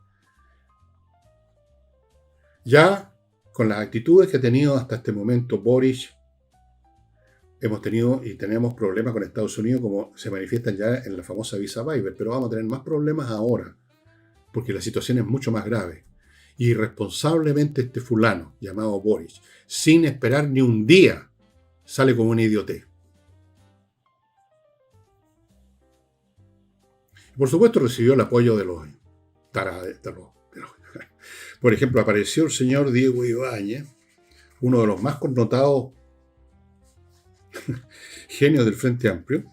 [SPEAKER 1] Ya con las actitudes que ha tenido hasta este momento Boric, hemos tenido y tenemos problemas con Estados Unidos como se manifiestan ya en la famosa visa waiver, pero vamos a tener más problemas ahora, porque la situación es mucho más grave. Y irresponsablemente este fulano, llamado Boric, sin esperar ni un día, sale como una idiotez. Por supuesto recibió el apoyo de los tarados. Por ejemplo, apareció el señor Diego Ibáñez, uno de los más connotados genios del Frente Amplio,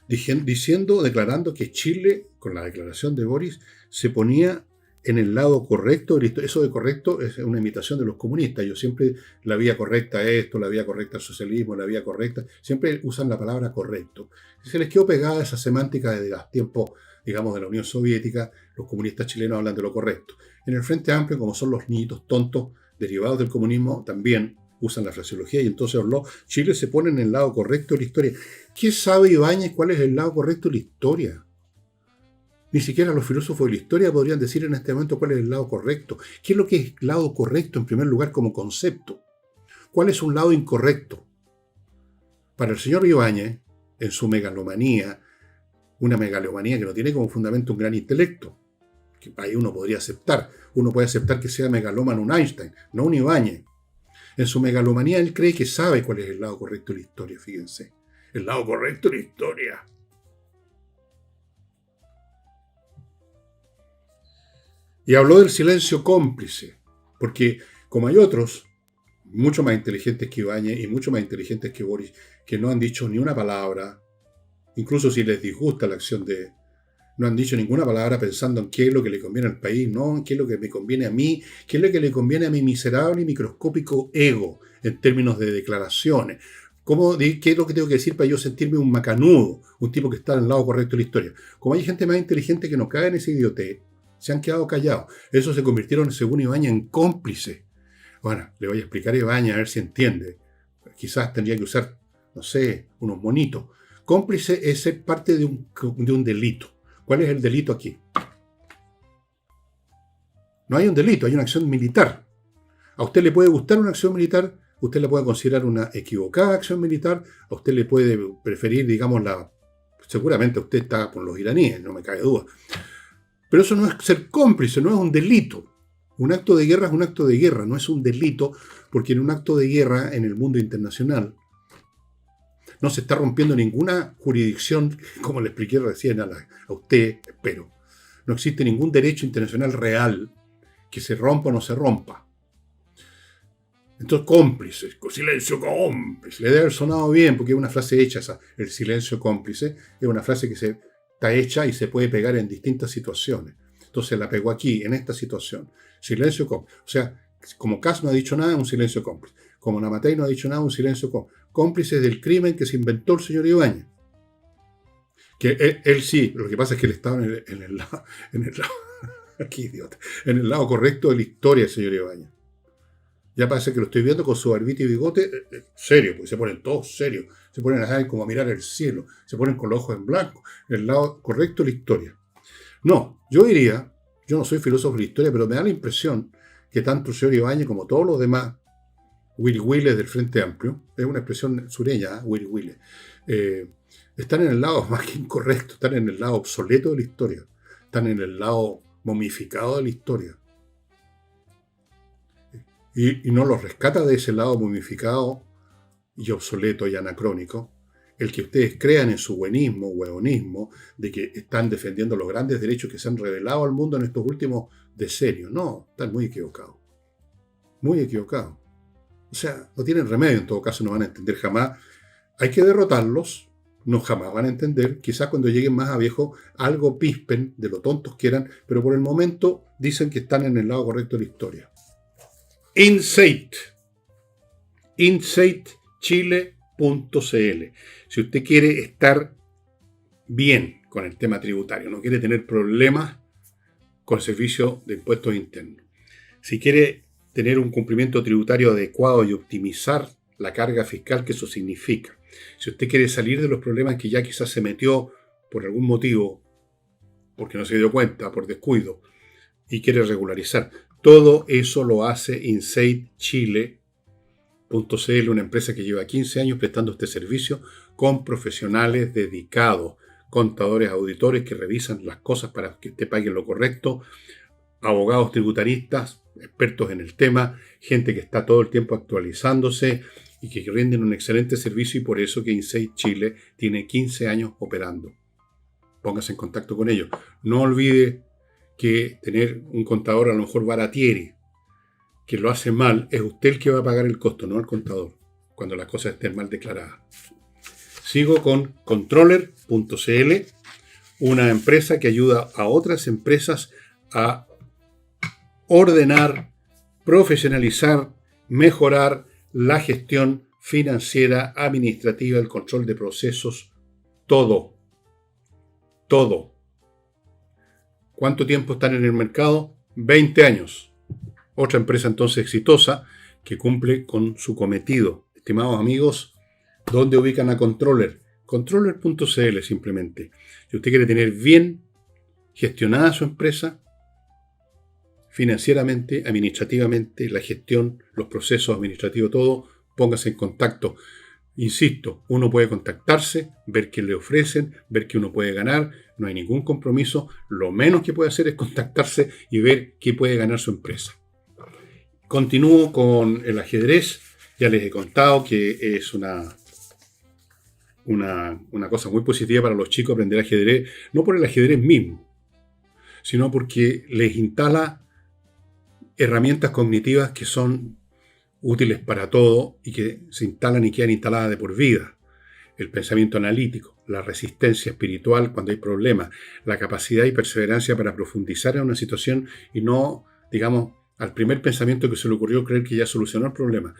[SPEAKER 1] declarando que Chile, con la declaración de Boris, se ponía en el lado correcto de la historia. Eso de correcto es una imitación de los comunistas. Yo siempre, la vía correcta es esto, la vía correcta al socialismo, la vía correcta, siempre usan la palabra correcto. Se les quedó pegada esa semántica de los tiempos, digamos, de la Unión Soviética. Los comunistas chilenos hablan de lo correcto. En el Frente Amplio, como son los niñitos tontos derivados del comunismo, también usan la fraseología, y entonces Chile se pone en el lado correcto de la historia. ¿Qué sabe Ibáñez cuál es el lado correcto de la historia? Ni siquiera los filósofos de la historia podrían decir en este momento cuál es el lado correcto. ¿Qué es lo que es lado correcto en primer lugar como concepto? ¿Cuál es un lado incorrecto? Para el señor Ibáñez, en su megalomanía, una megalomanía que no tiene como fundamento un gran intelecto, que ahí uno podría aceptar. Uno puede aceptar que sea megalómano un Einstein, no un Ibáñez. En su megalomanía él cree que sabe cuál es el lado correcto de la historia, fíjense. El lado correcto de la historia. Y habló del silencio cómplice, porque como hay otros, mucho más inteligentes que Ibáñez y mucho más inteligentes que Boris, que no han dicho ni una palabra, incluso si les disgusta la acción de... No han dicho ninguna palabra pensando en qué es lo que le conviene al país, no en qué es lo que me conviene a mí, qué es lo que le conviene a mi miserable y microscópico ego en términos de declaraciones. ¿Qué es lo que tengo que decir para yo sentirme un macanudo, un tipo que está al lado correcto de la historia? Como hay gente más inteligente que no cae en ese idiotez, se han quedado callados. Eso se convirtieron, según Ibáñez, en cómplices. Bueno, le voy a explicar a Ibáñez a ver si entiende. Quizás tendría que usar, no sé, unos monitos. Cómplice es ser parte de un delito. ¿Cuál es el delito aquí? No hay un delito, hay una acción militar. A usted le puede gustar una acción militar, usted la puede considerar una equivocada acción militar, a usted le puede preferir, digamos, seguramente usted está con los iraníes, no me cabe duda. Pero eso no es ser cómplice, no es un delito. Un acto de guerra es un acto de guerra, no es un delito, porque en un acto de guerra en el mundo internacional no se está rompiendo ninguna jurisdicción, como le expliqué recién a usted, espero. No existe ningún derecho internacional real que se rompa o no se rompa. Entonces, cómplices, silencio cómplice, le debe haber sonado bien, porque es una frase hecha, el silencio cómplice, es una frase que está hecha y se puede pegar en distintas situaciones. Entonces la pegó aquí, en esta situación. Silencio cómplice. O sea, como Kass no ha dicho nada, un silencio cómplice. Como Namatei no ha dicho nada, un silencio cómplice. Cómplices del crimen que se inventó el señor Ibáñez. Que él sí, lo que pasa es que él estaba en el lado, qué idiota, en el lado correcto de la historia del señor Ibáñez. Ya parece que lo estoy viendo con su barbita y bigote, serio, porque se ponen todos serios, se ponen a como a mirar el cielo, se ponen con los ojos en blanco, en el lado correcto de la historia. No, yo diría, yo no soy filósofo de la historia, pero me da la impresión que tanto el señor Ibáñez como todos los demás Willy Willis del Frente Amplio, es una expresión sureña, Willy Willis, están en el lado más que incorrecto, están en el lado obsoleto de la historia, están en el lado momificado de la historia. Y no los rescata de ese lado momificado y obsoleto y anacrónico el que ustedes crean en su buenismo, hueonismo, de que están defendiendo los grandes derechos que se han revelado al mundo en estos últimos decenios. No, están muy equivocados. Muy equivocados. O sea, no tienen remedio, en todo caso no van a entender jamás. Hay que derrotarlos, no jamás van a entender. Quizás cuando lleguen más a viejos, algo pispen de lo tontos que eran, pero por el momento dicen que están en el lado correcto de la historia. InsightChile.cl. Si usted quiere estar bien con el tema tributario, no quiere tener problemas con el servicio de impuestos internos, si quiere tener un cumplimiento tributario adecuado y optimizar la carga fiscal que eso significa, si usted quiere salir de los problemas que ya quizás se metió por algún motivo, porque no se dio cuenta, por descuido, y quiere regularizar, todo eso lo hace InsightChile.cl, una empresa que lleva 15 años prestando este servicio con profesionales dedicados, contadores, auditores que revisan las cosas para que usted pague lo correcto, abogados tributaristas, expertos en el tema, gente que está todo el tiempo actualizándose y que rinden un excelente servicio, y por eso que Insight Chile tiene 15 años operando. Póngase en contacto con ellos. No olvide que tener un contador a lo mejor baratieri, que lo hace mal, es usted el que va a pagar el costo, no el contador, cuando las cosas estén mal declaradas. Sigo con Controller.cl, una empresa que ayuda a otras empresas a ordenar, profesionalizar, mejorar la gestión financiera, administrativa, el control de procesos, todo. Todo. ¿Cuánto tiempo están en el mercado? 20 años. Otra empresa entonces exitosa que cumple con su cometido. Estimados amigos, ¿dónde ubican a Controller? Controller.cl simplemente. Si usted quiere tener bien gestionada su empresa, financieramente, administrativamente, la gestión, los procesos administrativos, todo, póngase en contacto. Insisto, uno puede contactarse, ver qué le ofrecen, ver qué uno puede ganar, no hay ningún compromiso, lo menos que puede hacer es contactarse y ver qué puede ganar su empresa. Continúo con el ajedrez, ya les he contado que es una cosa muy positiva para los chicos aprender ajedrez, no por el ajedrez mismo, sino porque les instala herramientas cognitivas que son útiles para todo y que se instalan y quedan instaladas de por vida. El pensamiento analítico, la resistencia espiritual cuando hay problemas, la capacidad y perseverancia para profundizar en una situación y no, digamos, al primer pensamiento que se le ocurrió creer que ya solucionó el problema.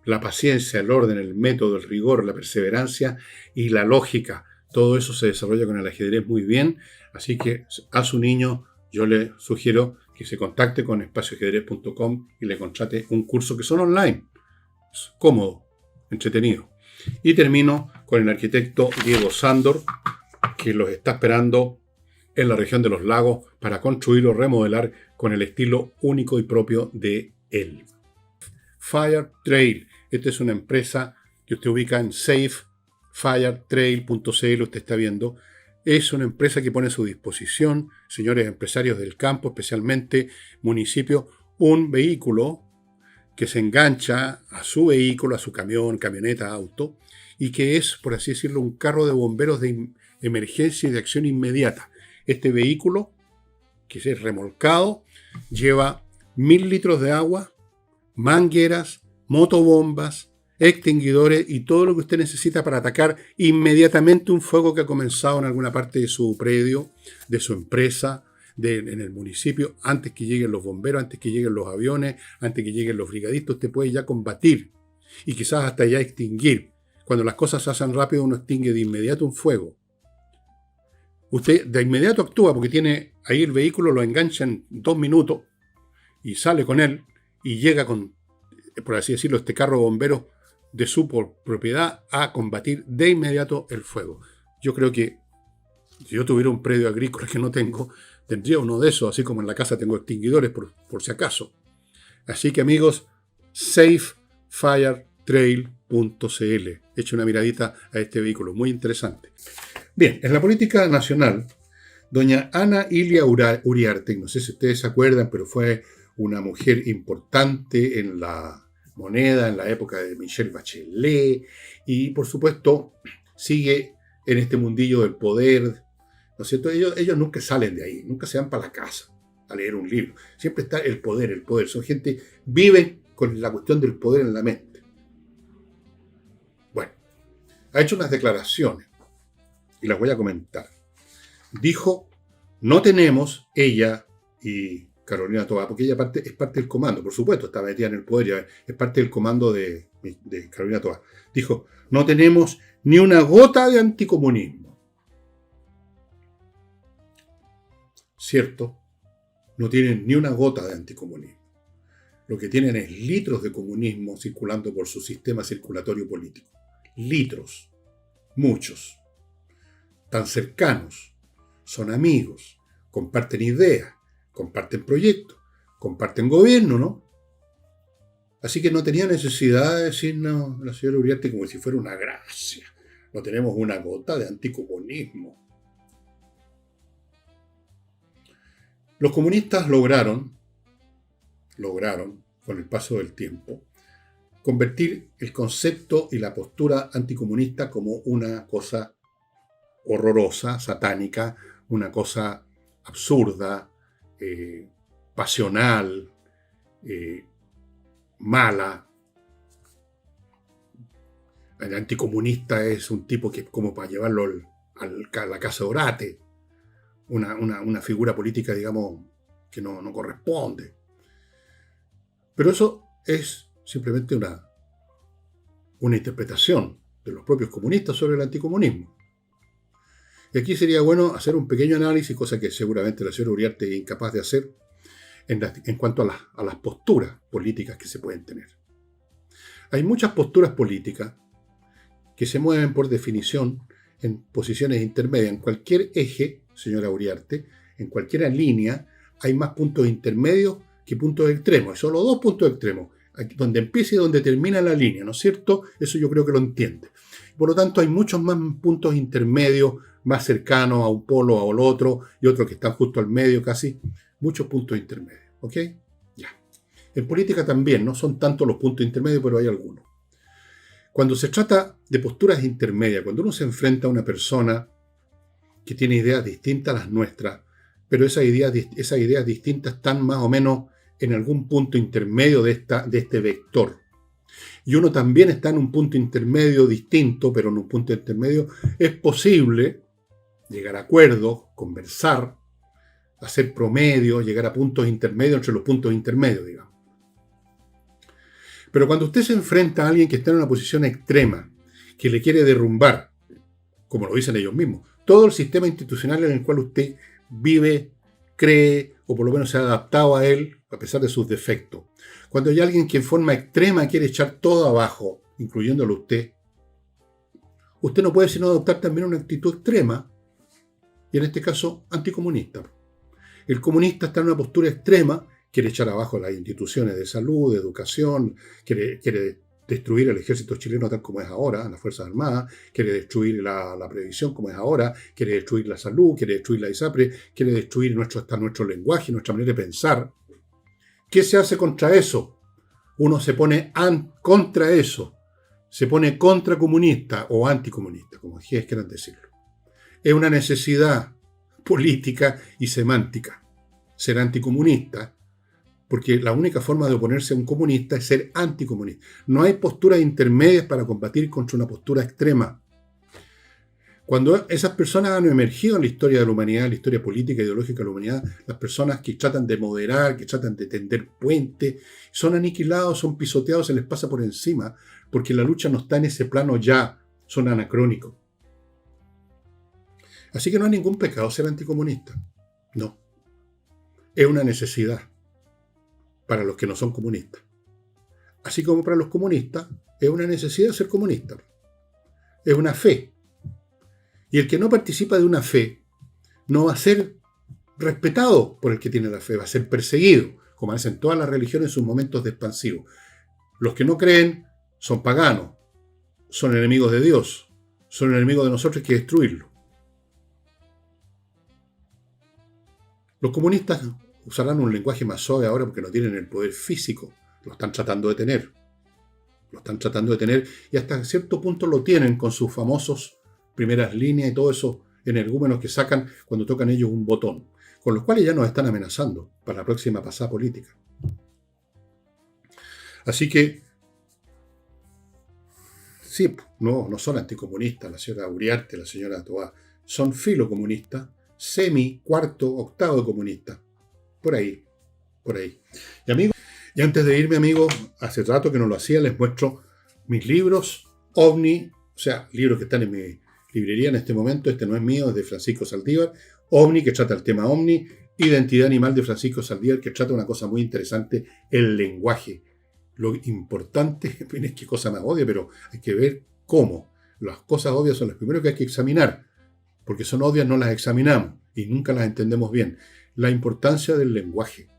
[SPEAKER 1] La paciencia, el orden, el método, el rigor, la perseverancia y la lógica, todo eso se desarrolla con el ajedrez muy bien, así que a su niño yo le sugiero que se contacte con espacioajedrez.com y le contrate un curso que son online. Es cómodo, entretenido. Y termino con el arquitecto Diego Sándor, que los está esperando en la región de los lagos para construir o remodelar con el estilo único y propio de él. Fire Trail. Esta es una empresa que usted ubica en safefiretrail.cl, usted está viendo. Es una empresa que pone a su disposición, señores empresarios del campo, especialmente municipios, un vehículo que se engancha a su vehículo, a su camión, camioneta, auto, y que es, por así decirlo, un carro de bomberos de emergencia y de acción inmediata. Este vehículo, que es remolcado, lleva 1000 litros de agua, mangueras, motobombas, extinguidores y todo lo que usted necesita para atacar inmediatamente un fuego que ha comenzado en alguna parte de su predio, de su empresa, en el municipio, antes que lleguen los bomberos, antes que lleguen los aviones, antes que lleguen los brigadistas. Usted puede ya combatir y quizás hasta ya extinguir. Cuando las cosas se hacen rápido, uno extingue de inmediato un fuego. Usted de inmediato actúa porque tiene ahí el vehículo, lo engancha en 2 minutos y sale con él y llega con, por así decirlo, este carro de bomberos de su propiedad a combatir de inmediato el fuego. Yo creo que si yo tuviera un predio agrícola que no tengo, tendría uno de esos, así como en la casa tengo extinguidores por si acaso. Así que amigos, safefiretrail.cl. Eche una miradita a este vehículo, muy interesante. Bien, en la política nacional, doña Ana Ilia Uriarte, no sé si ustedes se acuerdan, pero fue una mujer importante en la moneda, en la época de Michelle Bachelet, y por supuesto sigue en este mundillo del poder, ¿no es cierto? Ellos nunca salen de ahí, nunca se van para la casa a leer un libro. Siempre está el poder. Son gente, viven con la cuestión del poder en la mente. Bueno, ha hecho unas declaraciones y las voy a comentar. Dijo, no tenemos, ella y Carolina Toá, porque ella es parte del comando, por supuesto, está metida en el poder, es parte del comando de Carolina Toá. Dijo, no tenemos ni una gota de anticomunismo. Cierto, no tienen ni una gota de anticomunismo. Lo que tienen es litros de comunismo circulando por su sistema circulatorio político. Litros, muchos, tan cercanos, son amigos, comparten ideas, comparten proyectos, comparten gobierno, ¿no? Así que no tenía necesidad de decirnos la señora Uriarte como si fuera una gracia. No tenemos una gota de anticomunismo. Los comunistas lograron, con el paso del tiempo, convertir el concepto y la postura anticomunista como una cosa horrorosa, satánica, una cosa absurda, pasional, mala. El anticomunista es un tipo que es como para llevarlo a la casa de Orate, una figura política, digamos, que no corresponde. Pero eso es simplemente una interpretación de los propios comunistas sobre el anticomunismo. Y aquí sería bueno hacer un pequeño análisis, cosa que seguramente la señora Uriarte es incapaz de hacer, en cuanto a las posturas políticas que se pueden tener. Hay muchas posturas políticas que se mueven por definición en posiciones intermedias. En cualquier eje, señora Uriarte, en cualquier línea, hay más puntos intermedios que puntos extremos. Hay solo dos puntos extremos, donde empieza y donde termina la línea, ¿no es cierto? Eso yo creo que lo entiende. Por lo tanto, hay muchos más puntos intermedios, más cercanos a un polo o al otro, y otros que están justo al medio casi, muchos puntos intermedios, ¿ok? Ya. En política también, no son tantos los puntos intermedios, pero hay algunos. Cuando se trata de posturas intermedias, cuando uno se enfrenta a una persona que tiene ideas distintas a las nuestras, pero esas ideas distintas están más o menos en algún punto intermedio de este vector. Y uno también está en un punto intermedio distinto, pero en un punto intermedio es posible llegar a acuerdos, conversar, hacer promedio, llegar a puntos intermedios entre los puntos intermedios, digamos. Pero cuando usted se enfrenta a alguien que está en una posición extrema, que le quiere derrumbar, como lo dicen ellos mismos, todo el sistema institucional en el cual usted vive, cree, o por lo menos se ha adaptado a él, a pesar de sus defectos. Cuando hay alguien que en forma extrema quiere echar todo abajo, incluyéndolo usted no puede sino adoptar también una actitud extrema, y en este caso anticomunista. El comunista está en una postura extrema, quiere echar abajo las instituciones de salud, de educación, quiere destruir el ejército chileno tal como es ahora, las Fuerzas Armadas, quiere destruir la previsión como es ahora, quiere destruir la salud, quiere destruir la ISAPRE, quiere destruir hasta nuestro lenguaje, nuestra manera de pensar. ¿Qué se hace contra eso? Uno se pone contra eso, se pone contracomunista o anticomunista, como quieran decirlo. Es una necesidad política y semántica ser anticomunista, porque la única forma de oponerse a un comunista es ser anticomunista. No hay posturas intermedias para combatir contra una postura extrema. Cuando esas personas han emergido en la historia de la humanidad, en la historia política e ideológica de la humanidad, las personas que tratan de moderar, que tratan de tender puentes, son aniquilados, son pisoteados, se les pasa por encima, porque la lucha no está en ese plano ya, son anacrónicos. Así que no hay ningún pecado ser anticomunista. No. Es una necesidad para los que no son comunistas. Así como para los comunistas es una necesidad ser comunista. Es una fe. Y el que no participa de una fe no va a ser respetado por el que tiene la fe, va a ser perseguido, como hacen todas las religiones en sus momentos de expansivo. Los que no creen son paganos, son enemigos de Dios, son enemigos de nosotros, hay que destruirlos. Los comunistas usarán un lenguaje más suave ahora porque no tienen el poder físico, lo están tratando de tener. Lo están tratando de tener y hasta cierto punto lo tienen con sus famosos primeras líneas y todos esos energúmenos que sacan cuando tocan ellos un botón, con los cuales ya nos están amenazando para la próxima pasada política. Así que, sí, no son anticomunistas, la señora Uriarte, la señora Toá, son filocomunistas, cuarto, octavo comunistas, por ahí. Y amigos, y antes de irme, amigos, hace rato que no lo hacía, les muestro mis libros, OVNI, o sea, libros que están en mi librería en este momento. Este no es mío, es de Francisco Saldívar. OVNI, que trata el tema OVNI. Identidad Animal, de Francisco Saldívar, que trata una cosa muy interesante, el lenguaje. Lo importante, es que cosa más obvia, pero hay que ver cómo. Las cosas obvias son las primeras que hay que examinar, porque son obvias, no las examinamos y nunca las entendemos bien. La importancia del lenguaje.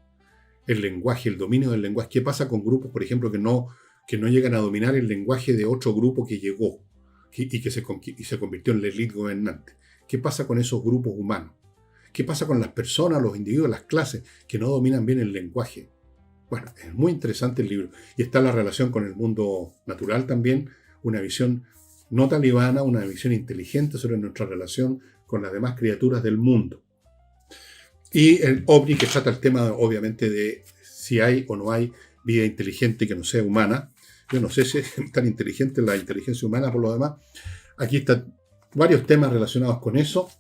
[SPEAKER 1] El lenguaje, el dominio del lenguaje. ¿Qué pasa con grupos, por ejemplo, que no llegan a dominar el lenguaje de otro grupo que llegó y se convirtió en la élite gobernante? ¿Qué pasa con esos grupos humanos? ¿Qué pasa con las personas, los individuos, las clases que no dominan bien el lenguaje? Bueno, es muy interesante el libro. Y está la relación con el mundo natural también, una visión no talibana, una visión inteligente sobre nuestra relación con las demás criaturas del mundo. Y el OVNI, que trata el tema, obviamente, de si hay o no hay vida inteligente que no sea humana. Yo no sé si es tan inteligente la inteligencia humana por lo demás. Aquí están varios temas relacionados con eso.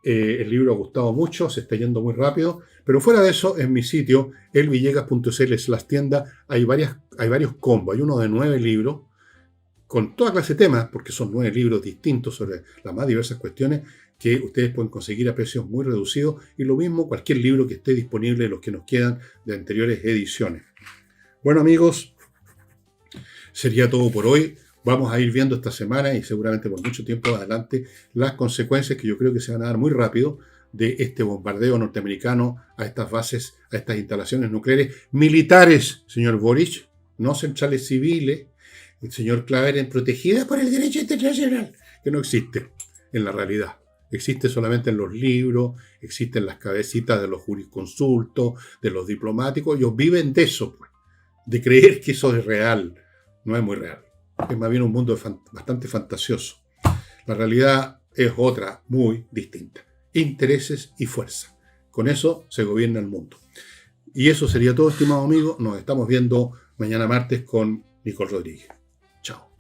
[SPEAKER 1] El libro ha gustado mucho, se está yendo muy rápido, pero fuera de eso, en mi sitio, elvillegas.cl/tienda, hay varios combos. Hay uno de 9 libros con toda clase de temas, porque son 9 libros distintos sobre las más diversas cuestiones que ustedes pueden conseguir a precios muy reducidos, y lo mismo cualquier libro que esté disponible de los que nos quedan de anteriores ediciones. Bueno, amigos, sería todo por hoy. Vamos a ir viendo esta semana y seguramente por mucho tiempo adelante las consecuencias que yo creo que se van a dar muy rápido de este bombardeo norteamericano a estas bases, a estas instalaciones nucleares militares, señor Boric, no centrales civiles. El señor Claveren, protegida por el derecho internacional, que no existe en la realidad. Existe solamente en los libros, existe en las cabecitas de los jurisconsultos, de los diplomáticos. Ellos viven de eso, pues, de creer que eso es real. No es muy real. Es más bien un mundo bastante fantasioso. La realidad es otra, muy distinta. Intereses y fuerza. Con eso se gobierna el mundo. Y eso sería todo, estimado amigo. Nos estamos viendo mañana martes con Nicole Rodríguez. Chao.